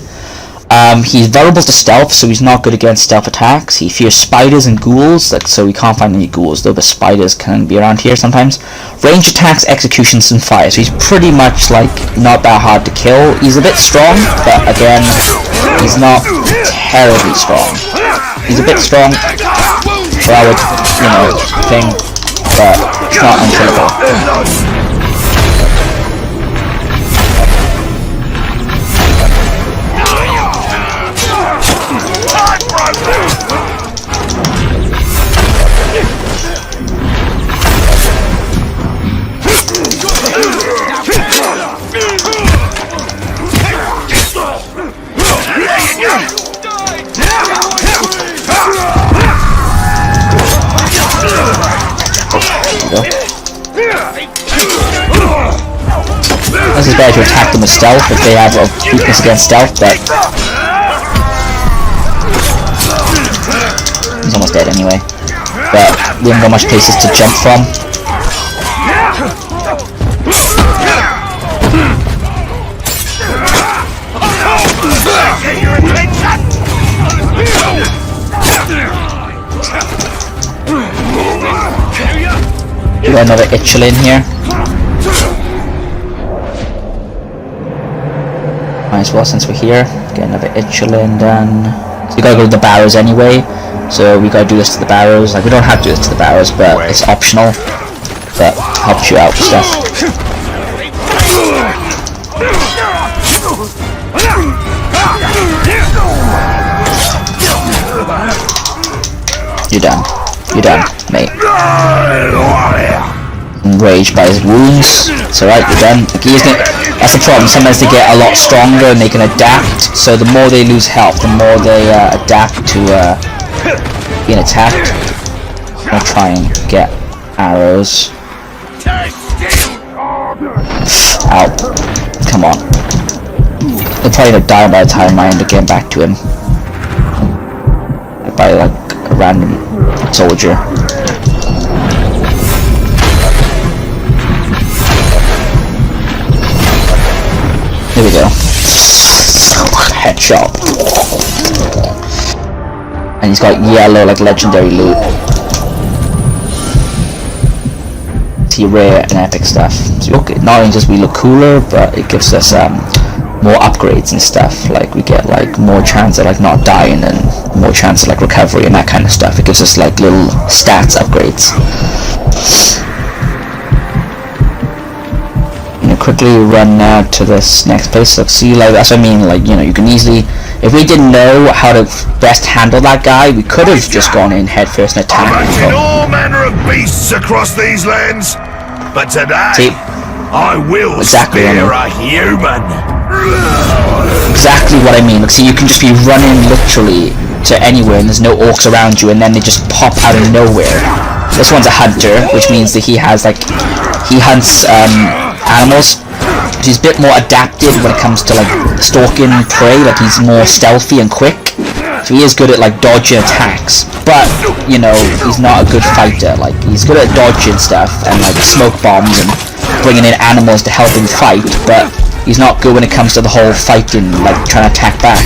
He's vulnerable to stealth, so he's not good against stealth attacks. He fears spiders and ghouls, so we can't find any ghouls, though the spiders can be around here sometimes. Range attacks, executions, and fire, so he's pretty much, like, not that hard to kill. He's a bit strong, but again, he's not terribly strong. He's a bit strong for our, you know, thing, but it's not unkillable. This is better to attack them with stealth if they have a weakness against stealth, but he's almost dead anyway. But we haven't got much places to jump from. got another Itchel in here. Might as well, since we're here, get another Itchel in done. So we gotta go to the barrows anyway, so we gotta do this to the barrows. Like, we don't have to do this to the barrows, but it's optional. But helps you out with stuff. You're done. You're done, mate. Enraged by his wounds. It's alright, you're done. Like, that's the problem. Sometimes they get a lot stronger and they can adapt. So the more they lose health, the more they adapt to being attacked. I'll try and get arrows. Ow. Come on. They're probably gonna die by the time I end up getting back to him. By like a random soldier. Here we go. Headshot. And he's got yellow, like legendary loot. See rare and epic stuff. So okay, not only does we look cooler, but it gives us more upgrades and stuff. Like we get like more chance of like not dying and more chance of like recovery and that kind of stuff. It gives us like little stats upgrades. Quickly run now to this next place. Like, see, like that's what I mean. Like, you know, you can easily, if we didn't know how to best handle that guy, we could have just gone in head first and attacked. I've seen all manner of beasts across these lands, but today see, I will spare a human. Exactly what I mean. Like, see, you can just be running literally to anywhere, and there's no orcs around you, and then they just pop out of nowhere. This one's a hunter, which means that he has like, he hunts animals. He's a bit more adapted when it comes to like stalking prey. Like he's more stealthy and quick, so he is good at like dodging attacks. But you know, he's not a good fighter. Like he's good at dodging stuff and like smoke bombs and bringing in animals to help him fight. But he's not good when it comes to the whole fighting, like trying to attack back.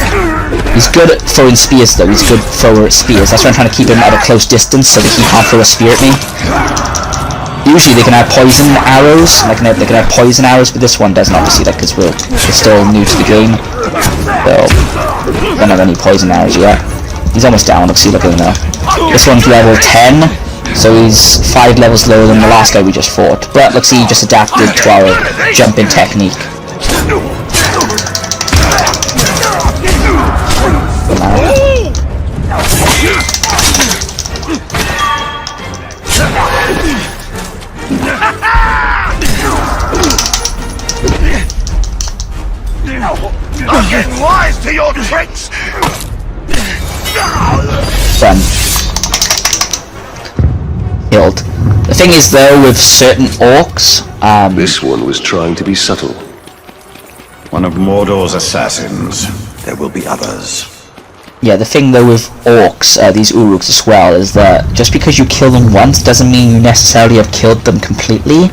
He's good at throwing spears though. He's good thrower at spears. That's why I'm trying to keep him at a close distance so that he can't throw a spear at me. Usually they can have poison arrows, they can have poison arrows, but this one doesn't, obviously, like, because we're still new to the game. So, don't have any poison arrows yet. He's almost down, look at him now. This one's level 10, so he's 5 levels lower than the last guy we just fought. But, look, see, he just adapted to our jumping technique. I'm getting wise to your tricks. Done. Killed. The thing is though, with certain orcs, this one was trying to be subtle. One of Mordor's assassins. There will be others. Yeah, the thing though with orcs, these uruks as well, is that just because you kill them once doesn't mean you necessarily have killed them completely.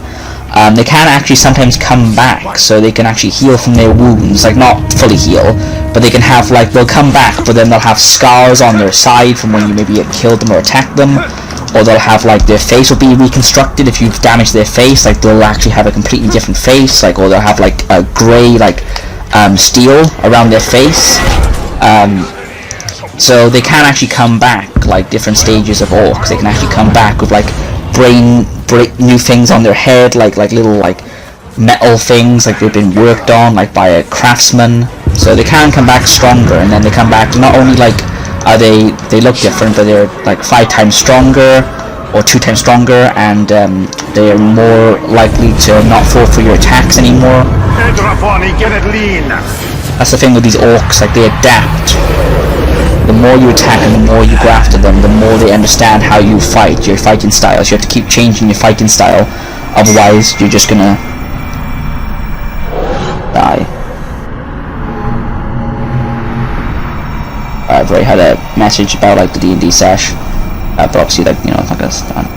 They can actually sometimes come back, so they can actually heal from their wounds, like not fully heal, but they can have like, they'll come back, but then they'll have scars on their side from when you maybe had killed them or attacked them, or they'll have like, their face will be reconstructed if you've damaged their face, like they'll actually have a completely different face, like, or they'll have like a grey, like, steel around their face. So they can actually come back, like different stages of orcs. They can actually come back with like new things on their head, like little like metal things, like they've been worked on like by a craftsman. So they can come back stronger, and then they come back not only like are they look different, but they're like 5 times stronger or 2 times stronger, and they are more likely to not fall for your attacks anymore. That's the thing with these orcs, like they adapt. The more you attack and the more you go after them, the more they understand how you fight, your fighting styles. You have to keep changing your fighting style, otherwise you're just gonna die. I've already had a message about like the D&D sesh, but obviously like, you know, it's not gonna stand.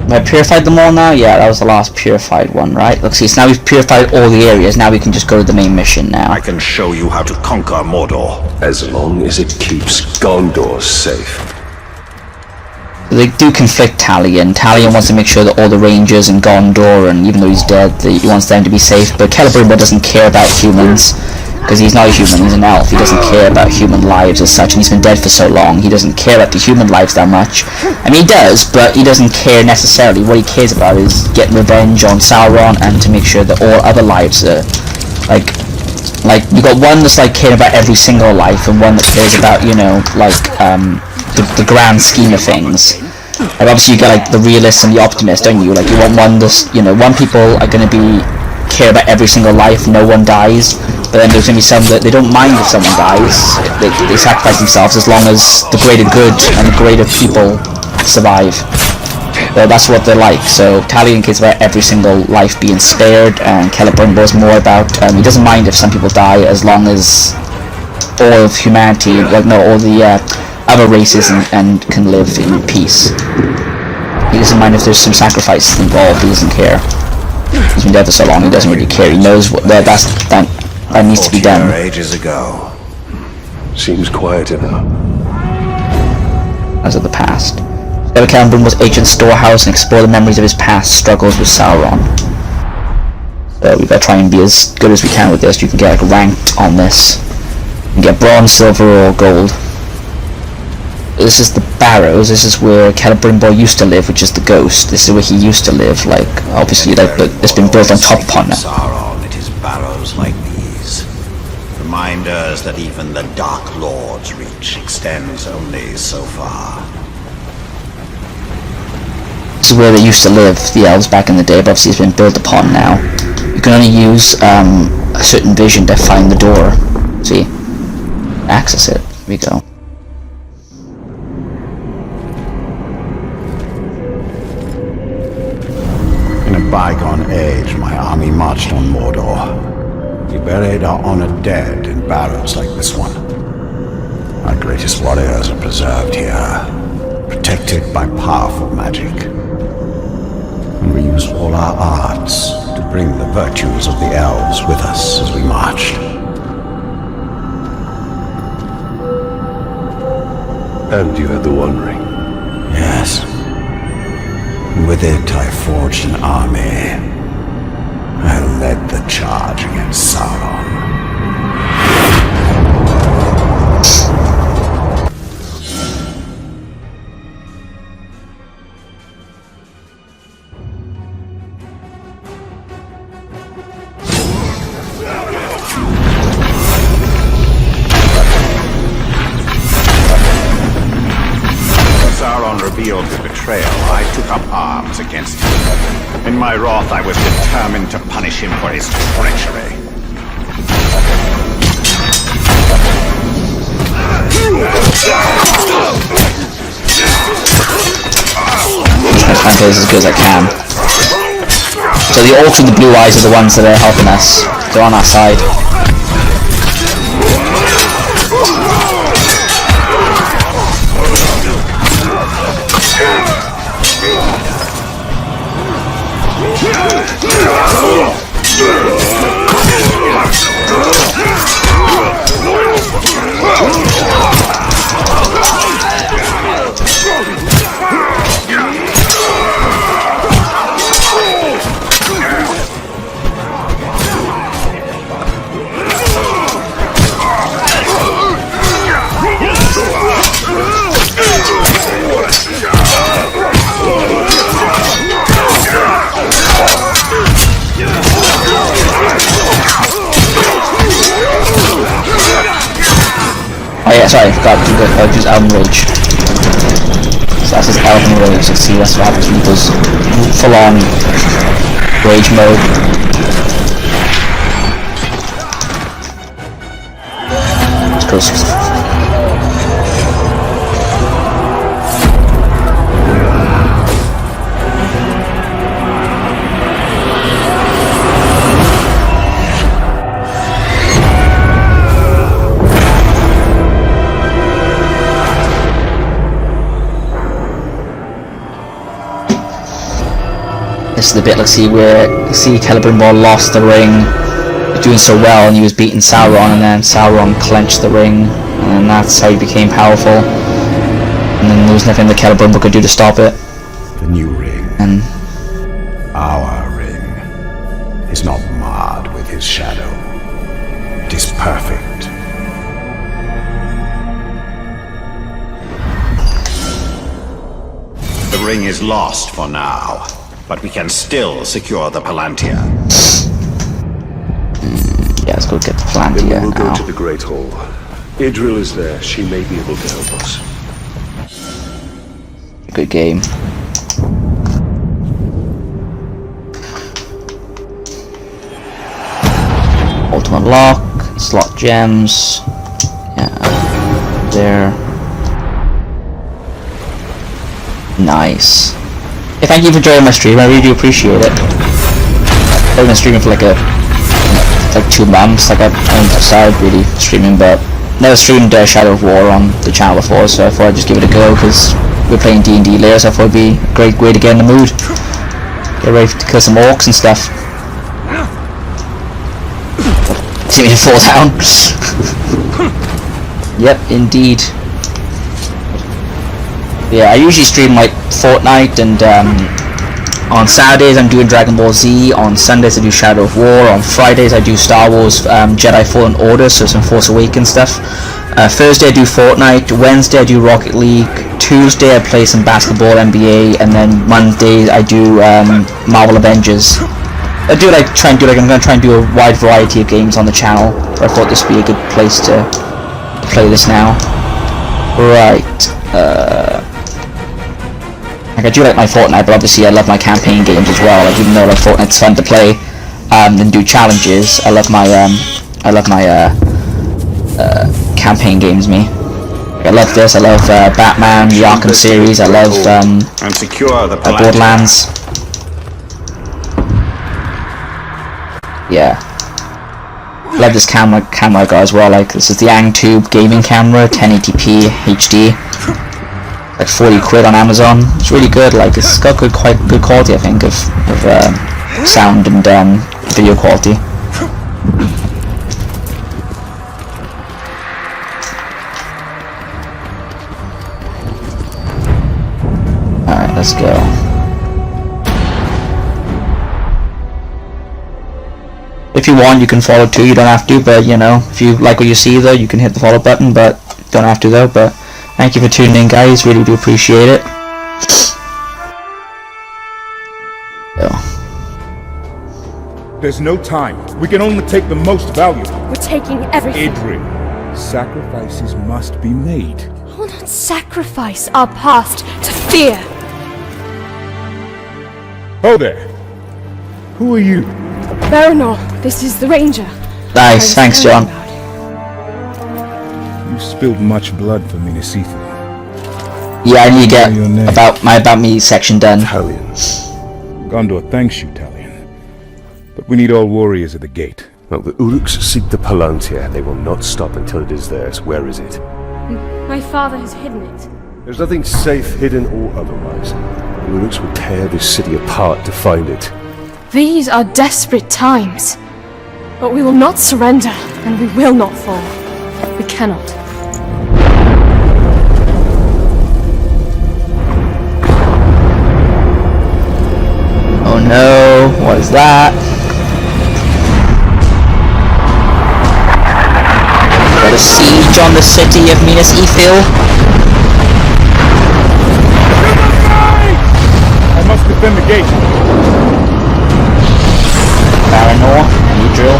Have I purified them all now? Yeah, that was the last purified one, right? Look, see, so now we've purified all the areas. Now we can just go to the main mission now. I can show you how to conquer Mordor. As long as it keeps Gondor safe. They do conflict Talion. Talion wants to make sure that all the Rangers in Gondor, and even though he's dead, he wants them to be safe. But Celebrimbor doesn't care about humans. Because he's not a human, he's an elf. He doesn't care about human lives as such, and he's been dead for so long. He doesn't care about the human lives that much. I mean, he does, but he doesn't care necessarily. What he cares about is getting revenge on Sauron and to make sure that all other lives are, like you got one that's like caring about every single life, and one that cares about, you know, like the grand scheme of things. Like obviously you got like the realist and the optimist, don't you? Like you want one that's, you know, one people are going to be care about every single life, no one dies, but then there's going to be some that they don't mind if someone dies. They sacrifice themselves as long as the greater good and the greater people survive. So that's what they're like. So Talion cares about every single life being spared, and Celebrimbor is more about, he doesn't mind if some people die as long as all of humanity, like no, all the other races and can live in peace. He doesn't mind if there's some sacrifices involved, he doesn't care. He's been dead for so long, he doesn't really care. He knows what that needs to be done. Ages ago. Seems quieter now. As of the past. Go to Celebrimbor's ancient storehouse and explore the memories of his past struggles with Sauron. So we gotta try and be as good as we can with this. You can get like ranked on this. You can get bronze, silver, or gold. This is the Barrows. This is where Celebrimbor used to live, which is the ghost. This is where he used to live. Like obviously, like, but it's been built on top upon it. Sauron, it is barrows like these. Reminders that even the Dark Lord's reach extends only so far. This is where they used to live, the elves back in the day, but obviously it's been built upon now. You can only use a certain vision to find the door. See? Access it. Here we go. In a bygone age, my army marched on Mordor. We buried our honored dead in barrows like this one. Our greatest warriors are preserved here, protected by powerful magic. And we used all our arts to bring the virtues of the elves with us as we marched. And you had the One Ring. Yes. With it, I forged an army. I led the charge against Sauron. Revealed the betrayal, I took up arms against him. In my wrath, I was determined to punish him for his treachery. I'm trying to play this as good as I can. So the Orc and the Blue Eyes are the ones that are helping us. They're on our side. Oh yeah, sorry, I forgot to use Elven Rage. So that's his Elven Rage. Let's see, that's what happens when he goes full on Rage mode. Let's go. This is the bit, let's see, where Celebrimbor lost the ring. He was doing so well, and he was beating Sauron, and then Sauron clenched the ring, and that's how he became powerful. And then there was nothing that Celebrimbor could do to stop it. The new ring, And our ring, is not marred with his shadow. It is perfect. The ring is lost for now, but we can still secure the Palantir. yeah, let's go get the Then we Palantir will go now. to the Great Hall. Idril is there. She may be able to help us. Good game. Ultimate lock, slot gems. Yeah, there. Nice. Hey, thank you for joining my stream. I really do appreciate it. I've been streaming for like 2 months. Like I haven't started really streaming, but never streamed Shadow of War on the channel before, so I thought I'd just give it a go because we're playing D&D later. So I thought it'd be a great way to get in the mood. Get ready to kill some orcs and stuff. See me fall down. Yep, indeed. Yeah, I usually stream like Fortnite, and on Saturdays I'm doing Dragon Ball Z, on Sundays I do Shadow of War, on Fridays I do Star Wars Jedi Fallen Order, so some Force Awakens stuff. Thursday I do Fortnite, Wednesday I do Rocket League, Tuesday I play some basketball, NBA, and then Monday I do Marvel Avengers. I'm gonna try and do a wide variety of games on the channel, but I thought this would be a good place to play this now. Right, like I do like my Fortnite, but obviously I love my campaign games as well. Like, even though like Fortnite's fun to play and do challenges, I love my campaign games. I love this. I love Batman, the Arkham series. I love And secure the Palantir. Borderlands. Yeah. Love this camera I got as well. Like, this is the Angtube gaming camera, 1080p HD. Like 40 quid on Amazon. It's really good. Like, it's got quite good quality, I think, of sound and video quality. Alright, let's go. If you want, you can follow too. You don't have to, but you know, if you like what you see though, you can hit the follow button, but don't have to though. But thank you for tuning in, guys. Really do appreciate it. There's no time. We can only take the most valuable. We're taking everything. Idri, sacrifices must be made. I will not sacrifice our past to fear. Oh there. Who are you? Baranor, this is the Ranger. Nice, thanks, John. You spilled much blood for Minas Ithil. Yeah, I need to get Your name. about me section done. Italians. Gondor thanks you, Talion. But we need all warriors at the gate. Well, the Uruks seek the Palantir. They will not stop until it is theirs. Where is it? My father has hidden it. There's nothing safe, hidden or otherwise. The Uruks will tear this city apart to find it. These are desperate times. But we will not surrender, and we will not fall. We cannot. Oh no, what is that? Got a siege on the city of Minas Ithil. I must defend the gate. Baranor, Idril.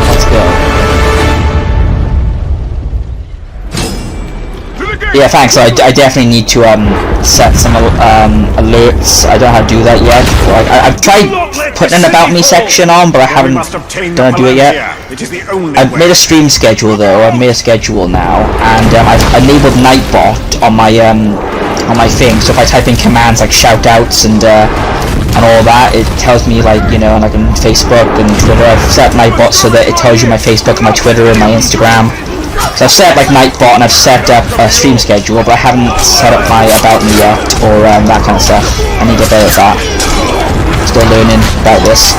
Let's go. Yeah, thanks. I definitely need to set some alerts. I don't know how to do that yet. Like, I've tried putting an about me section on, but I haven't done do it yet. I've made a stream schedule though. I've made a schedule now, and I've enabled Nightbot on my thing. So if I type in commands like shoutouts and all that, it tells me, like, you know, like on Facebook and Twitter. I've set up Nightbot so that it tells you my Facebook and my Twitter and my Instagram. So I've set up like Nightbot and I've set up a stream schedule, but I haven't set up my About Me yet, or that kind of stuff. I need to get better at that. Still learning about this.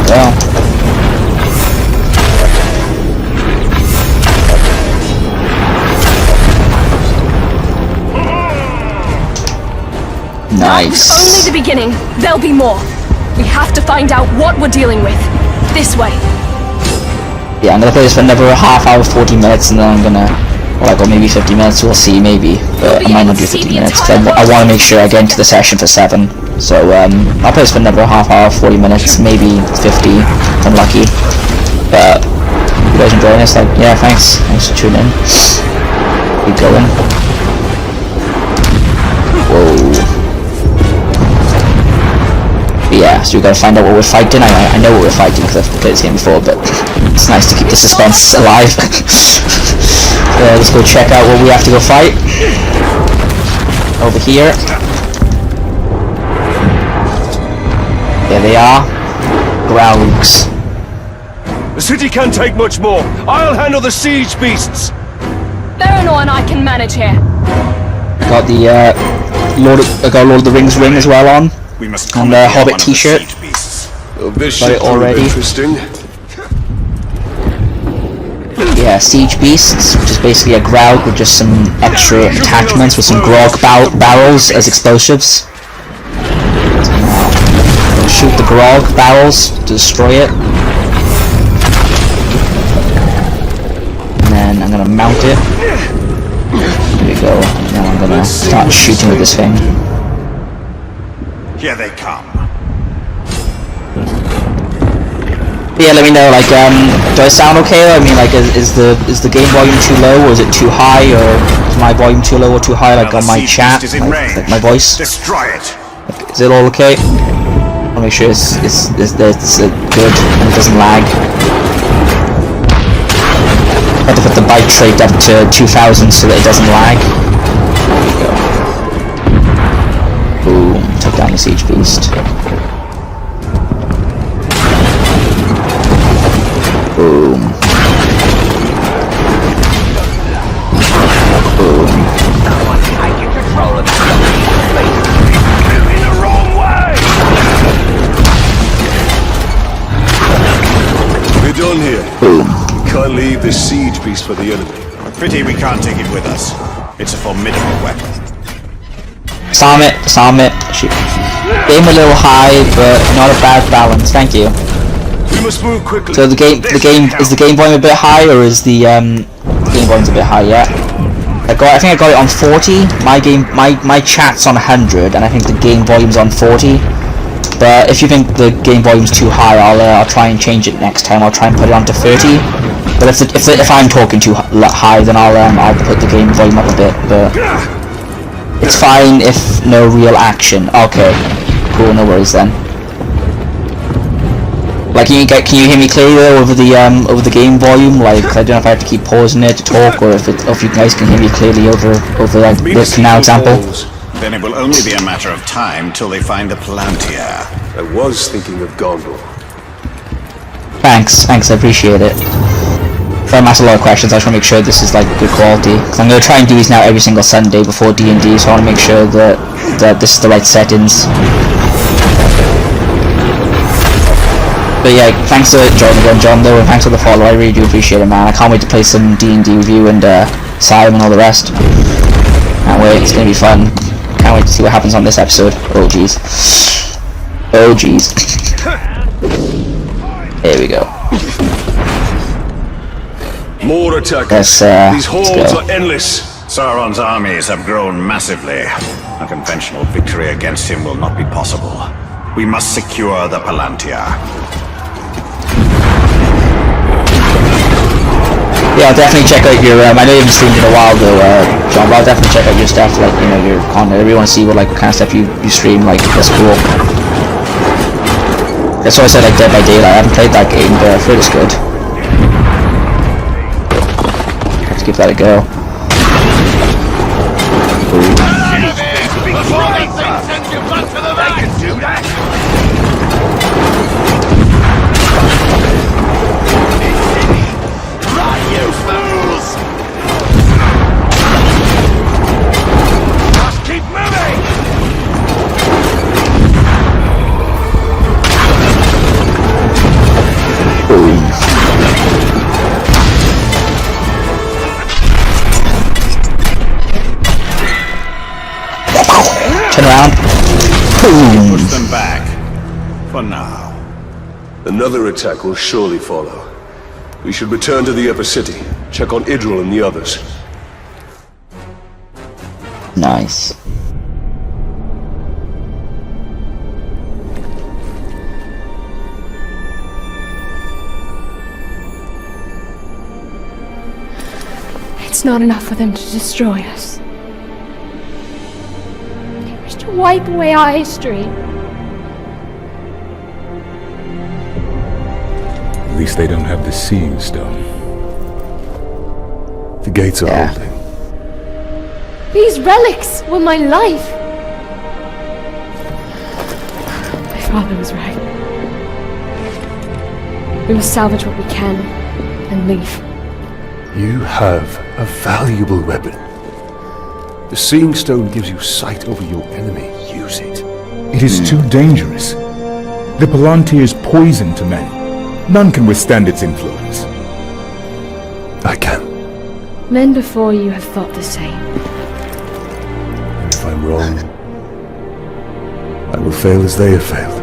Well. Nice. Only the beginning. There'll be more. We have to find out what we're dealing with. This way. Yeah, I'm gonna play this for another half hour, 40 minutes, and then I'm gonna, or maybe 50 minutes, we'll see, maybe. But I might not do 50 minutes, because I want to make sure I get into the session for 7. So, I'll play this for another half hour, 40 minutes, maybe 50, if I'm lucky. But, you guys enjoying this? Like, yeah, thanks for tuning in. Keep going. Whoa. Yeah, so we gotta find out what we're fighting. I know what we're fighting because I've played this game before, but it's nice to keep the suspense alive. Let's go check out what we have to go fight. Over here. There they are. Graugs. The city can't take much more. I'll handle the siege beasts. Theranor and I can manage here. Got the Lord of the Rings ring as well on. We must and a Hobbit t-shirt. Well, this Got it should prove already. interesting. Yeah, Siege Beasts, which is basically a Graug with just some extra attachments with some grog barrels as explosives. Shoot the grog barrels to destroy it. And then I'm gonna mount it. There we go. Now I'm gonna start shooting with this thing. Here they come. Yeah, let me know, like, do I sound okay? I mean, like, is the game volume too low, or is it too high, or is my volume too low or too high, like, on my chat, like my voice? Destroy it. Like, is it all okay? I'll make sure it's good and it doesn't lag. I have to put the byte rate up to 2000 so that it doesn't lag. There we go. Boom, took down the Siege Beast. Boom. Boom. Moving the wrong way. We're done here. Boom. We can't leave this siege beast for the enemy. Pity we can't take it with us. It's a formidable weapon. Disarm it, disarm it. Shoot. Aim a little high, but not a bad balance. Thank you. We must move quickly. So is the game volume a bit high, or is the game volume's a bit high? Yeah. I think I got it on 40. My chat's on 100, and I think the game volume's on 40. But if you think the game volume's too high, I'll try and change it next time. I'll try and put it onto 30. But if I'm talking too high, then I'll put the game volume up a bit. But it's fine if no real action. Okay, cool. No worries then. Like, can you hear me clearly though, over the game volume? Like, I don't know if I have to keep pausing it to talk, or if you guys can hear me clearly over like this now example. Then it will only be a matter of time till they find the Palantir. I was thinking of Gondor. Thanks, I appreciate it. If I'm asked a lot of questions, I just want to make sure this is like good quality. Because I'm going to try and do these now every single Sunday before D&D, so I want to make sure that this is the right settings. But yeah, thanks to John though, and thanks for the follow, I really do appreciate it, man. I can't wait to play some D&D with you and Simon and all the rest. Can't wait, it's going to be fun. Can't wait to see what happens on this episode. Oh jeez. Oh jeez. There we go. More attackers. These hordes are endless. Sauron's armies have grown massively. A conventional victory against him will not be possible. We must secure the Palantir. Yeah, I'll definitely check out your, I know you haven't streamed in a while though, John, but I'll definitely check out your stuff, like, you know, your content. I really want to see what kind of stuff you stream, like, that's cool. That's why I said, like, Dead by Daylight. I haven't played that game, but I've heard it's good. Let's give that a go. Boom! Push them back. For now. Another attack will surely follow. We should return to the upper city, check on Idril and the others. Nice. It's not enough for them to destroy us. They wish to wipe away our history. At least they don't have the Seeing Stone. The gates are holding. These relics were my life. My father was right. We must salvage what we can and leave. You have a valuable weapon. The Seeing Stone gives you sight over your enemy. Use it. It is too dangerous. The Palantir is poison to men. None can withstand its influence. I can. Men before you have thought the same. And if I'm wrong, I will fail as they have failed.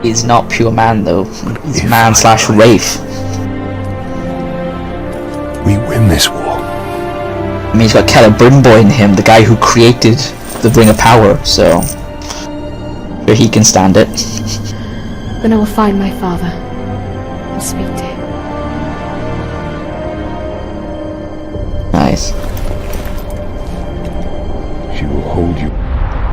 He's not pure man though. He's man slash wraith. We win this war. I mean, he's got Celebrimbor in him, the guy who created the Ring of Power, so sure he can stand it. Then I will find my father and speak to him. Nice. She will hold you.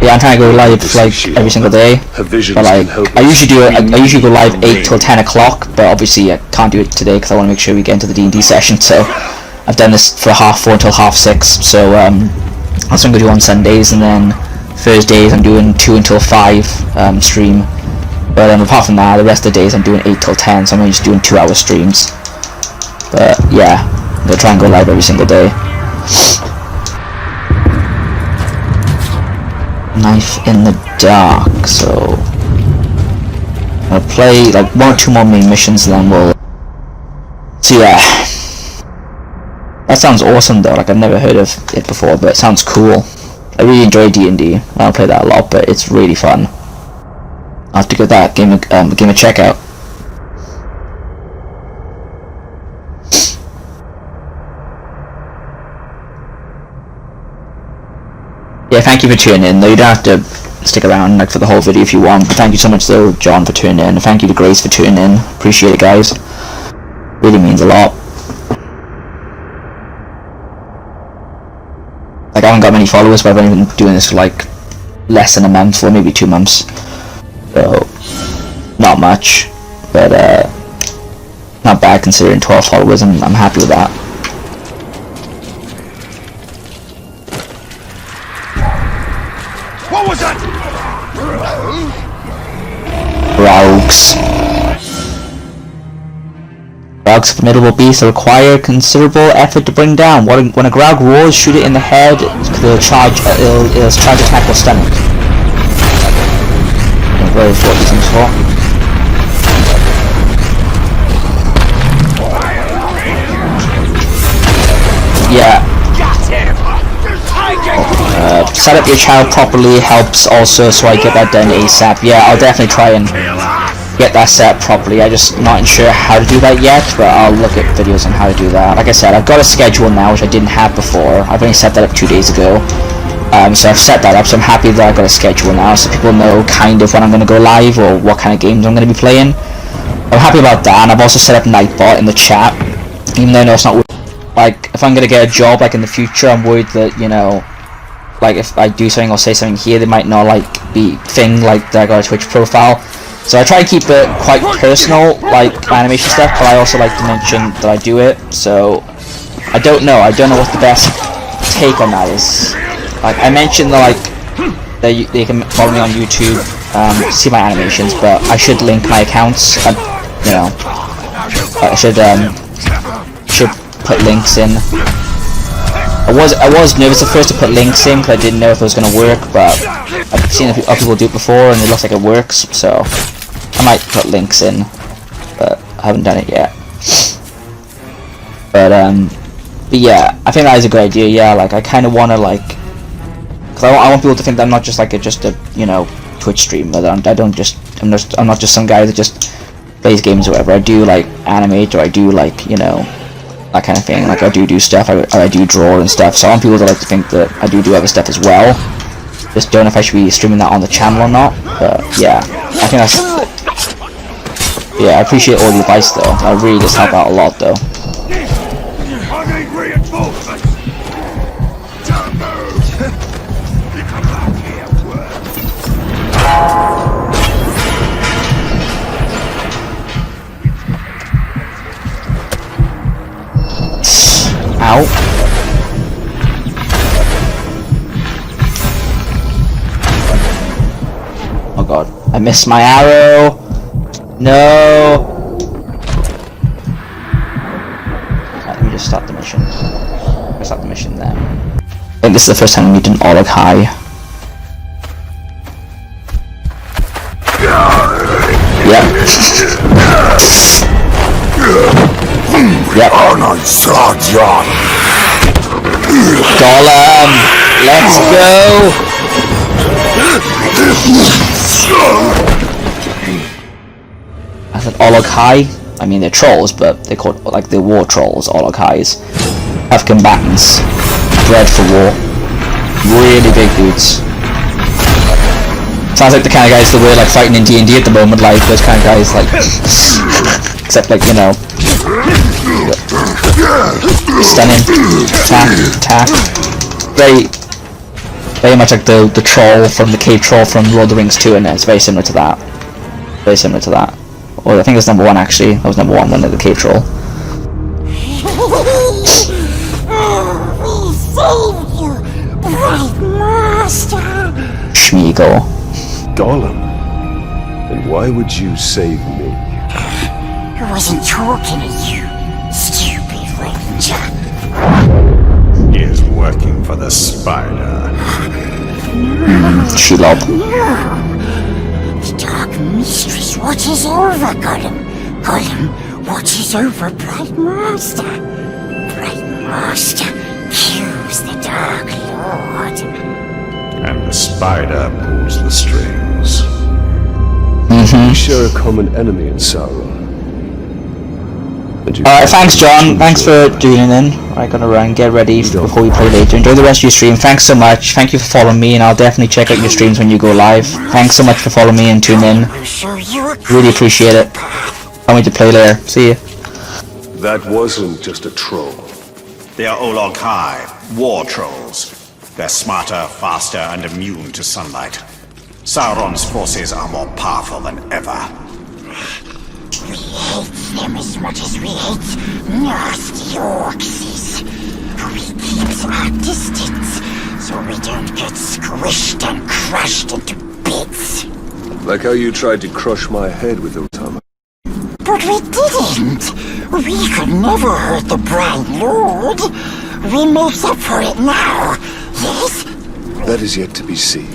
Yeah, I'm trying to go live like every single day, but like I usually do it. I usually go live 8 till 10 o'clock, but obviously I can't do it today because I want to make sure we get into the D&D session. So I've done this for 4:30 until 6:30. So that's what I'm gonna do on Sundays, and then Thursdays I'm doing 2 until 5 stream. But apart from that, the rest of the days I'm doing 8 till 10. So I'm only just doing 2-hour streams. But yeah, I'm gonna try and go live every single day. Knife in the dark, so I'll play like 1 or 2 more main missions and then we'll... So yeah, that sounds awesome though, like I've never heard of it before, but it sounds cool. I really enjoy D&D, I don't play that a lot, but it's really fun. I'll have to give that game a check out. Yeah, thank you for tuning in, though you don't have to stick around like for the whole video if you want, but thank you so much though, John, for tuning in, and thank you to Grace for tuning in, appreciate it guys, really means a lot. Like I haven't got many followers, but I've only been doing this for like less than a month, or maybe 2 months, so not much, but not bad considering 12 followers, I'm happy with that. What was that? Rogues. Rogues, formidable beasts that require considerable effort to bring down. When a Graug roars, shoot it in the head. It'll charge attack or stomach. Very what these things for. Yeah. Set up your channel properly helps also, so I get that done ASAP. Yeah, I'll definitely try and get that set up properly. I'm just not sure how to do that yet, but I'll look at videos on how to do that. Like I said, I've got a schedule now, which I didn't have before. I've only set that up 2 days ago. So I've set that up, so I'm happy that I've got a schedule now, so people know kind of when I'm going to go live, or what kind of games I'm going to be playing. I'm happy about that, and I've also set up Nightbot in the chat, even though I know it's not... Like, if I'm going to get a job, like, in the future, I'm worried that, you know... Like, if I do something or say something here, they might not, like, be thing, like, that I got a Twitch profile. So I try to keep it quite personal, like, animation stuff, but I also like to mention that I do it, so... I don't know what the best take on that is. Like, I mentioned that, like, they can follow me on YouTube, see my animations, but I should link my accounts, you know, I should put links in. I was nervous at first to put links in, because I didn't know if it was going to work, but I've seen other people do it before, and it looks like it works, so I might put links in, but I haven't done it yet. But yeah, I think that is a good idea, yeah, like, I kind of want to, like, because I want people to think that I'm not just, like, just a, you know, Twitch stream. But I'm not just some guy that just plays games or whatever. I do like animate, or I do like, you know, that kind of thing. Like I do stuff. I do draw and stuff. So I want people to like to think that I do other stuff as well. Just don't know if I should be streaming that on the channel or not. But yeah, I think that's. Yeah, I appreciate all the advice though. I really just help out a lot though. I need reinforcements! Don't move! You come back here, Ow. Oh god, I missed my arrow! No! Right, let me just start the mission. Let's start the mission there. I think this is the first time we meet an Orlog High. Yep. Yep. Golem! Let's go! I said Orlog High. I mean, they're trolls, but they're called like the war trolls, Orlog Highs. Tough combatants, bred for war. Really big dudes. Sounds like the kind of guys that we're like fighting in D&D at the moment, like those kind of guys, like except like, you know, stunning, attack. Very much like the troll from the cave troll from Lord of the Rings 2, and it's very similar to that. Very similar to that. Or I think it was number 1 actually. That was number 1, one of the cave troll. Schmeagol. Gollum? And why would you save me? I wasn't talking to you, stupid ranger. He is working for the spider. Shelob. The Dark Mistress watches over Gollum. Gollum watches over Bright Master. Bright Master kills the Dark Lord. And the spider pulls the strings. We share a common enemy in Sauron. Alright, thanks John, thanks for tuning in. I'm gonna run, get ready before we play later. Enjoy the rest of your stream, thanks so much. Thank you for following me, and I'll definitely check out your streams when you go live. Thanks so much for following me and tuning in. Really appreciate it. Can't wait to play later. See ya. That wasn't just a troll. They are Orlog High, war trolls. They're smarter, faster, and immune to sunlight. Sauron's forces are more powerful than ever. We hate them as much as we hate nasty orcs. We keep our distance so we don't get squished and crushed into bits. Like how you tried to crush my head with the Utama. But we didn't. We could never hurt the Bright Lord. We make up for it now, yes? That is yet to be seen.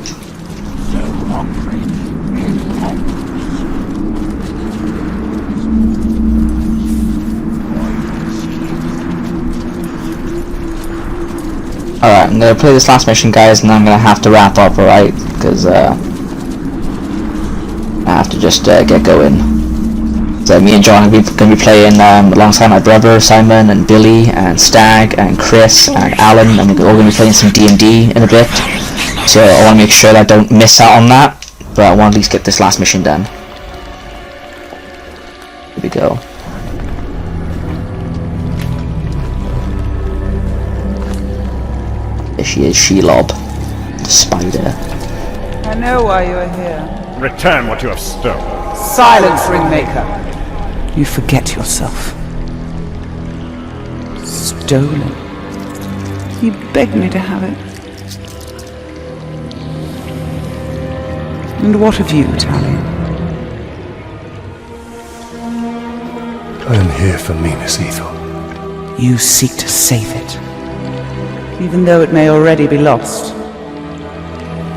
Alright, I'm gonna play this last mission, guys, and then I'm gonna have to wrap up, alright? Because, I have to just, get going. So me and John are gonna be playing, alongside my brother, Simon, and Billy, and Stag, and Chris, and Alan, and we're all gonna be playing some D&D in a bit. So I wanna make sure that I don't miss out on that, but I wanna at least get this last mission done. Here we go. There she is, Shelob, the spider. I know why you are here. Return what you have stolen. Silence, Ringmaker! You forget yourself. Stolen. You begged me to have it. And what of you, Talion? I am here for Minas Ithil. You seek to save it, even though it may already be lost.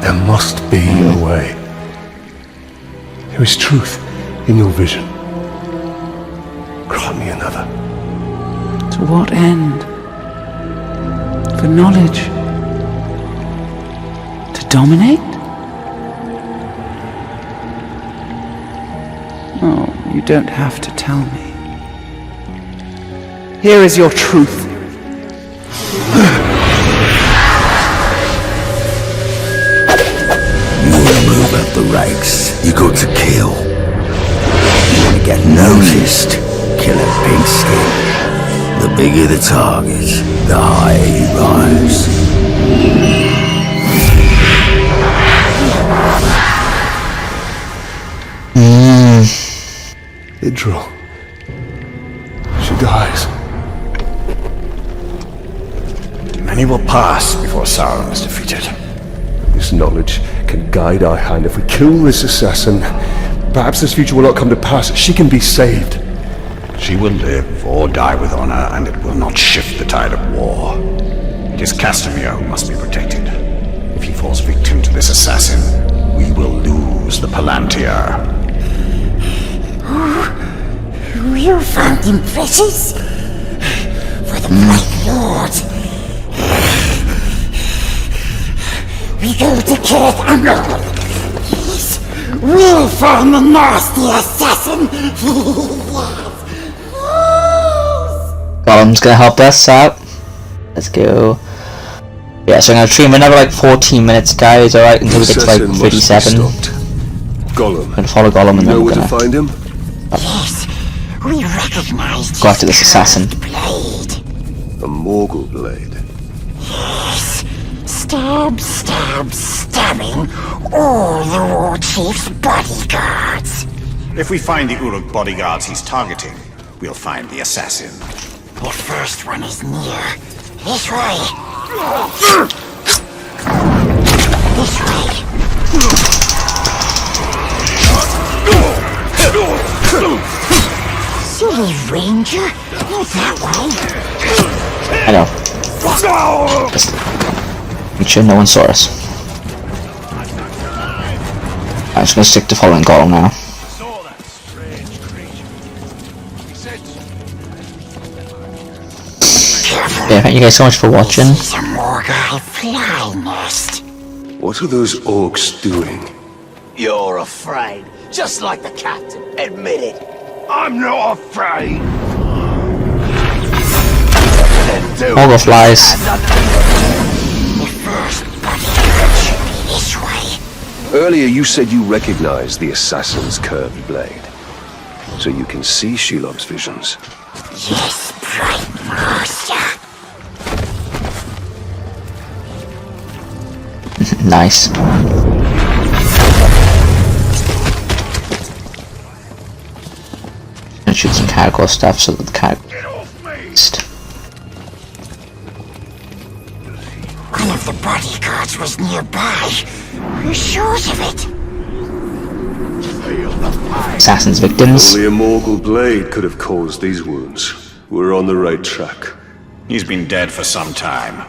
There must be a way. There is truth in your vision. Grant me another. To what end? For knowledge? To dominate? You don't have to tell me. Here is your truth. You wanna move up the ranks, you got to kill. You wanna get noticed, kill a pink skin. The bigger the target, the higher you rise. Idril. She dies. Many will pass before Sauron is defeated. This knowledge can guide our hand. If we kill this assassin, perhaps this future will not come to pass. She can be saved. She will live or die with honor, and it will not shift the tide of war. It is Castamere who must be protected. If he falls victim to this assassin, we will lose the Palantir. You found him precious? For the Bright Lord. We go to Kirith Umber. Yes, we'll find the nasty assassin. Gollum's gonna help us out. Let's go. Yeah, so I'm gonna stream another like 14 minutes, guys, alright, until we get to like 37. Gollum. I'm gonna follow Gollum and then Know we're where to gonna find him? Yes, we recognized go after this assassin. blade. A Morgul blade. Yes, stabbing all the Warchief's bodyguards. If we find the Uruk bodyguards he's targeting, we'll find the assassin. The first one is near. This way. This way. Silly Ranger, not that way. I know. Just make sure no one saw us. I'm just gonna stick to following Gollum now. Yeah, thank you guys so much for watching. It's a Morgai fly nest. What are those orcs doing? You're afraid, just like the captain. Admit it. I'm not afraid. All the flies. The first bodyguard should be this way. Earlier you said you recognized the assassin's curved blade. So you can see Shelob's visions. Yes, Bright Master. Nice. Gonna shoot some cargo stuff so that the cargo. One of the bodyguards was nearby. We're sure of it. Assassin's victims. Only a Morgul blade could have caused these wounds. We're on the right track. He's been dead for some time.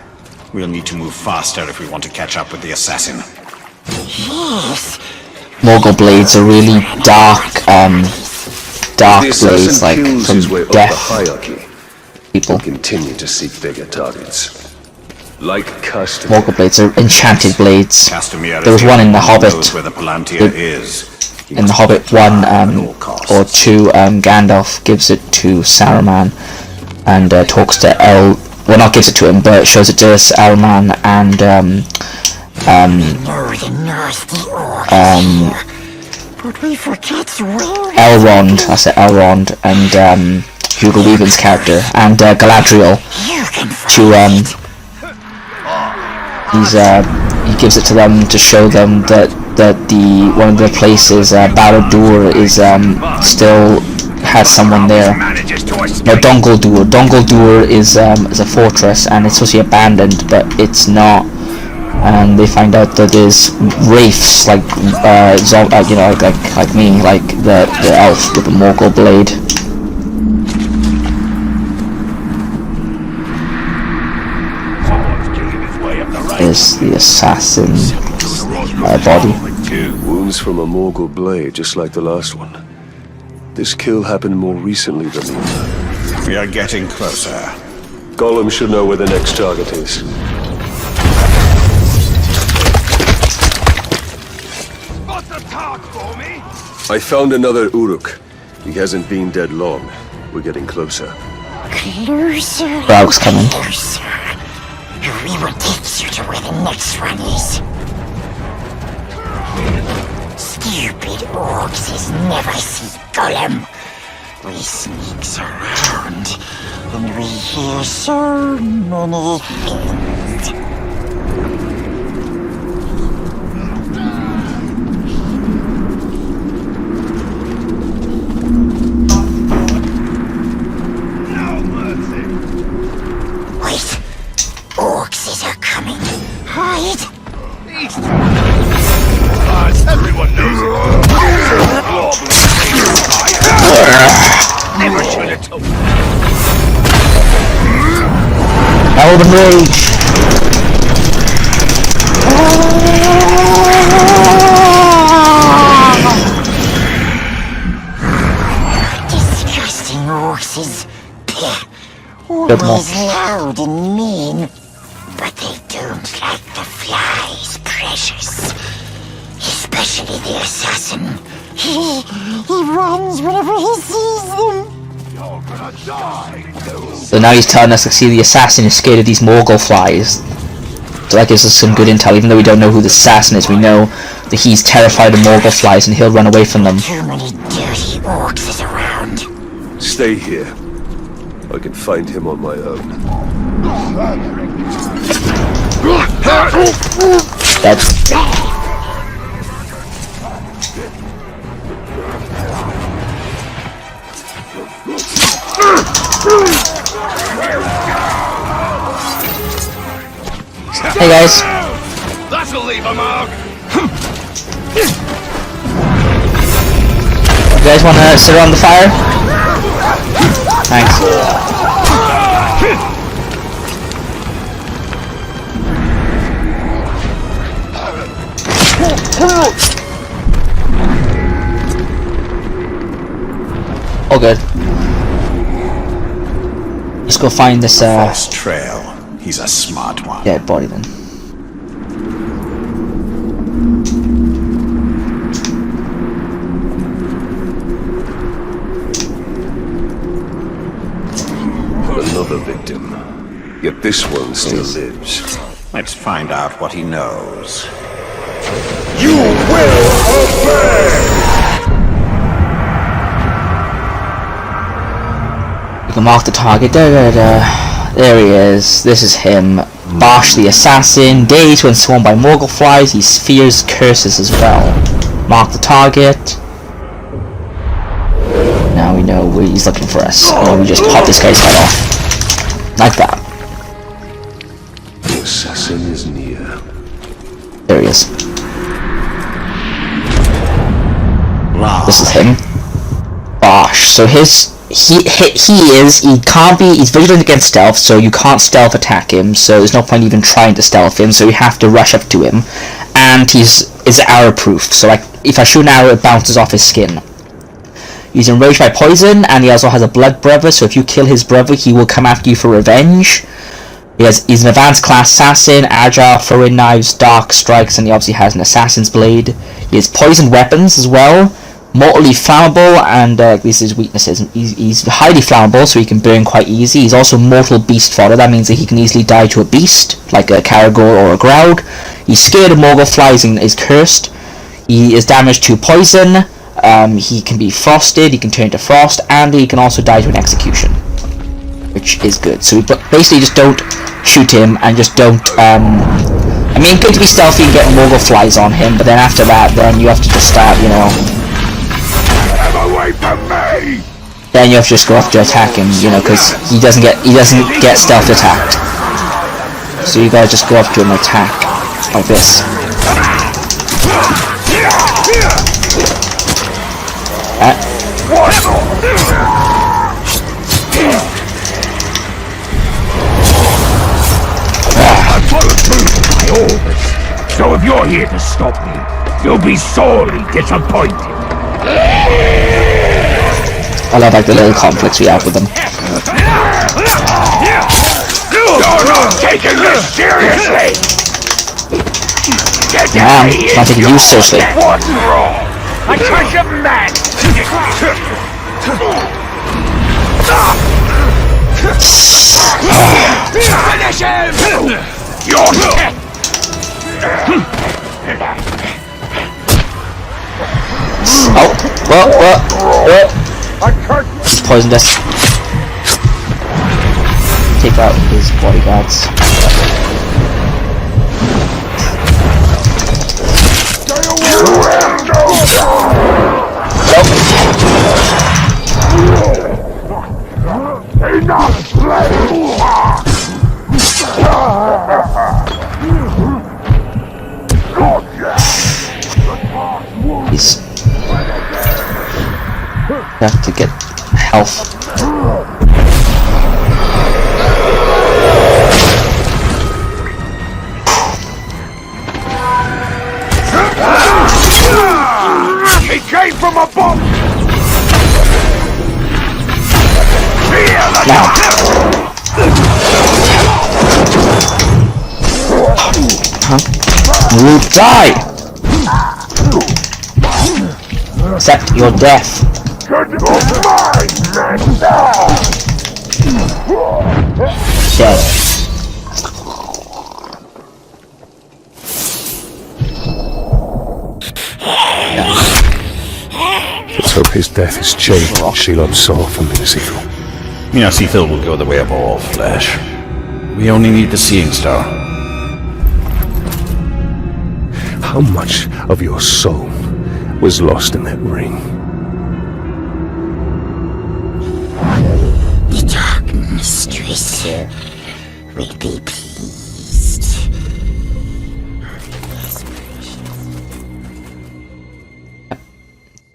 We'll need to move faster if we want to catch up with the assassin. Yes. Morgul blades are really dark blades, like from death people. Continue to seek bigger targets. Like Castamere. Morgul blades are enchanted blades. Castamere There was one in The Hobbit. knows where the Palantir is. In The Hobbit 1 or 2, Gandalf gives it to Saruman and talks to well, not gives it to him, but shows it to Saruman and But we forget where Elrond, that's it, Elrond, and Hugo Weaving's character, and Galadriel to he gives it to them to show them that the one of the places, Barad-dûr, is still has someone there. No, Dongol Dur is a fortress and it's supposed to be abandoned, but it's not. And they find out that there's wraiths like you know, like me, like the elf with the Morgul blade. Is the assassin body. Wounds from a Morgul blade, just like the last one. This kill happened more recently than the other. We are getting closer. Gollum should know where the next target is. Spot the target for me. I found another Uruk. He hasn't been dead long. We're getting closer. Closer. Prologue's coming. Closer. We will take you to where the next one is. Stupid orcs never see Gollum. We sneaks around, and we hear so many things. Wait, orcs are coming. Hide. Everyone knows it. Never should have told. Elven Rage! Disgusting orcs. Always loud and mean. But they don't like the flies, precious. Especially the assassin. He runs whenever he sees them. You're gonna die. So now he's telling us to see the assassin is scared of these Morgul flies. So that gives us some good intel. Even though we don't know who the assassin is, we know that he's terrified of Morgul flies and he'll run away from them. Too many dirty orcs is around. Stay here. I can find him on my own. That's... Hey guys. That'll leave a mark. You guys want to sit around the fire? Thanks. Oh good. Let's go find this False trail. He's a smart one. dead body then. Another victim. Yet this one still lives. Let's find out what he knows. You will obey! You can mark the target. There he is. This is him. Bosch the assassin. Days when swarmed by Morgul flies. He fears curses as well. Mark the target. Now we know where he's looking for us. And then we just pop this guy's head off. Like that. The assassin is near. There he is. This is him. Bosch. So he's vigilant against stealth, so you can't stealth attack him, so there's no point even trying to stealth him, so you have to rush up to him. And is arrow proof, so like if I shoot an arrow it bounces off his skin. He's enraged by poison, and he also has a blood brother, so if you kill his brother he will come after you for revenge. He's an advanced class assassin, agile, throwing knives, dark strikes, and he obviously has an assassin's blade. He has poisoned weapons as well, mortally flammable, and these are his weaknesses. He's highly flammable, so he can burn quite easy. He's also mortal beast fodder, that means that he can easily die to a beast, like a Caragor or a Graug. He's scared of Morgul flies and is cursed. He is damaged to poison, he can be frosted, he can turn to frost, and he can also die to an execution, which is good. So we basically just don't shoot him, and just don't, I mean, good to be stealthy and get Morgul flies on him, but then after that, then you have to just start, you know, Away from me! then you have to just go up to attack him, you know, because he doesn't get stealth attacked. So you gotta just go up to him and attack like this. I followed through with my orders. So if you're here to stop me, you'll be sorely disappointed. I love like the little conflicts we have with them. You're not taking this seriously! Get Yeah, I'm not taking you seriously. What's wrong? I touch a man! Finish him! You're dead! Oh, what? Poison dust. Take out his bodyguards. He's have to get health. He came from above! Now. You die! Accept your death. Dead. Let's hope his death is changed Shelob's soul for Minas Ithil. Minas Ithil will go the way of all flesh. We only need the Seeing Star. How much of your soul was lost in that ring? The Dark Mistress will be pleased.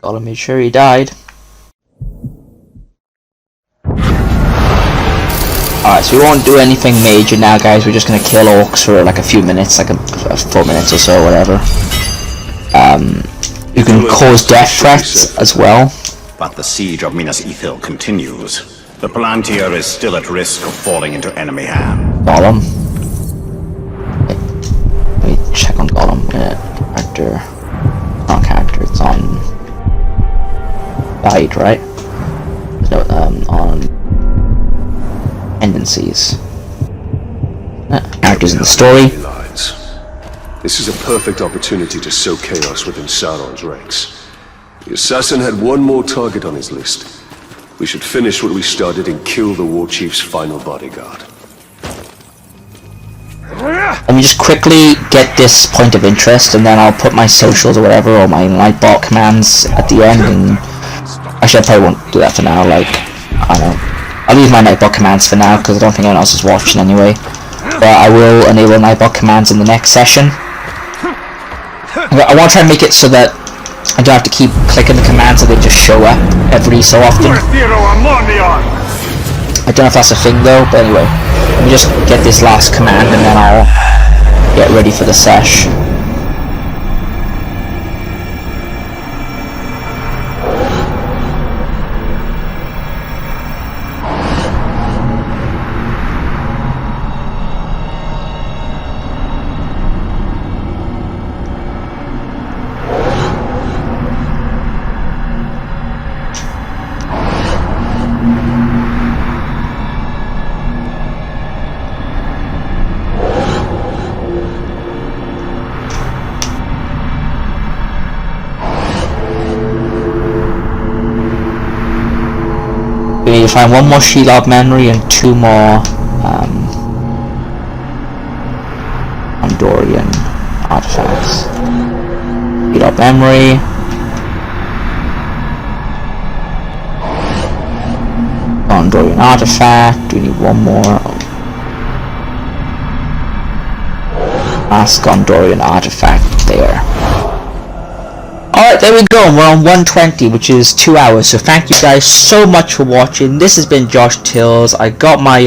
Gotta make sure he died. Alright, so we won't do anything major now, guys. We're just gonna kill orcs for like a few minutes, like a 4 minutes or so, whatever. You can cause death threats as well. But the siege of Minas Ithil continues. The Palantir is still at risk of falling into enemy hands. Gollum. Let me check on Gollum. Character. Not character, it's on guide, right? No, on tendencies. Characters in the story. This is a perfect opportunity to sow chaos within Sauron's ranks. The assassin had one more target on his list. We should finish what we started and kill the Warchief's final bodyguard. Let me just quickly get this point of interest, and then I'll put my socials or whatever, or my Nightbot commands at the end, and actually I probably won't do that for now, like, I don't know. I'll leave my Nightbot commands for now, because I don't think anyone else is watching anyway. But I will enable Nightbot commands in the next session. I want to try and make it so that I don't have to keep clicking the commands, so they just show up every so often. I don't know if that's a thing though, but anyway. Let me just get this last command and then I'll get ready for the sesh. We need to find one more Shelob memory and 2 more Gondorian artifacts. Shelob memory. Gondorian artifact. Do we need one more? Last Gondorian artifact there. Alright, there we go, we're on 120, which is 2 hours, so thank you guys so much for watching. This has been Josh Tills. I got my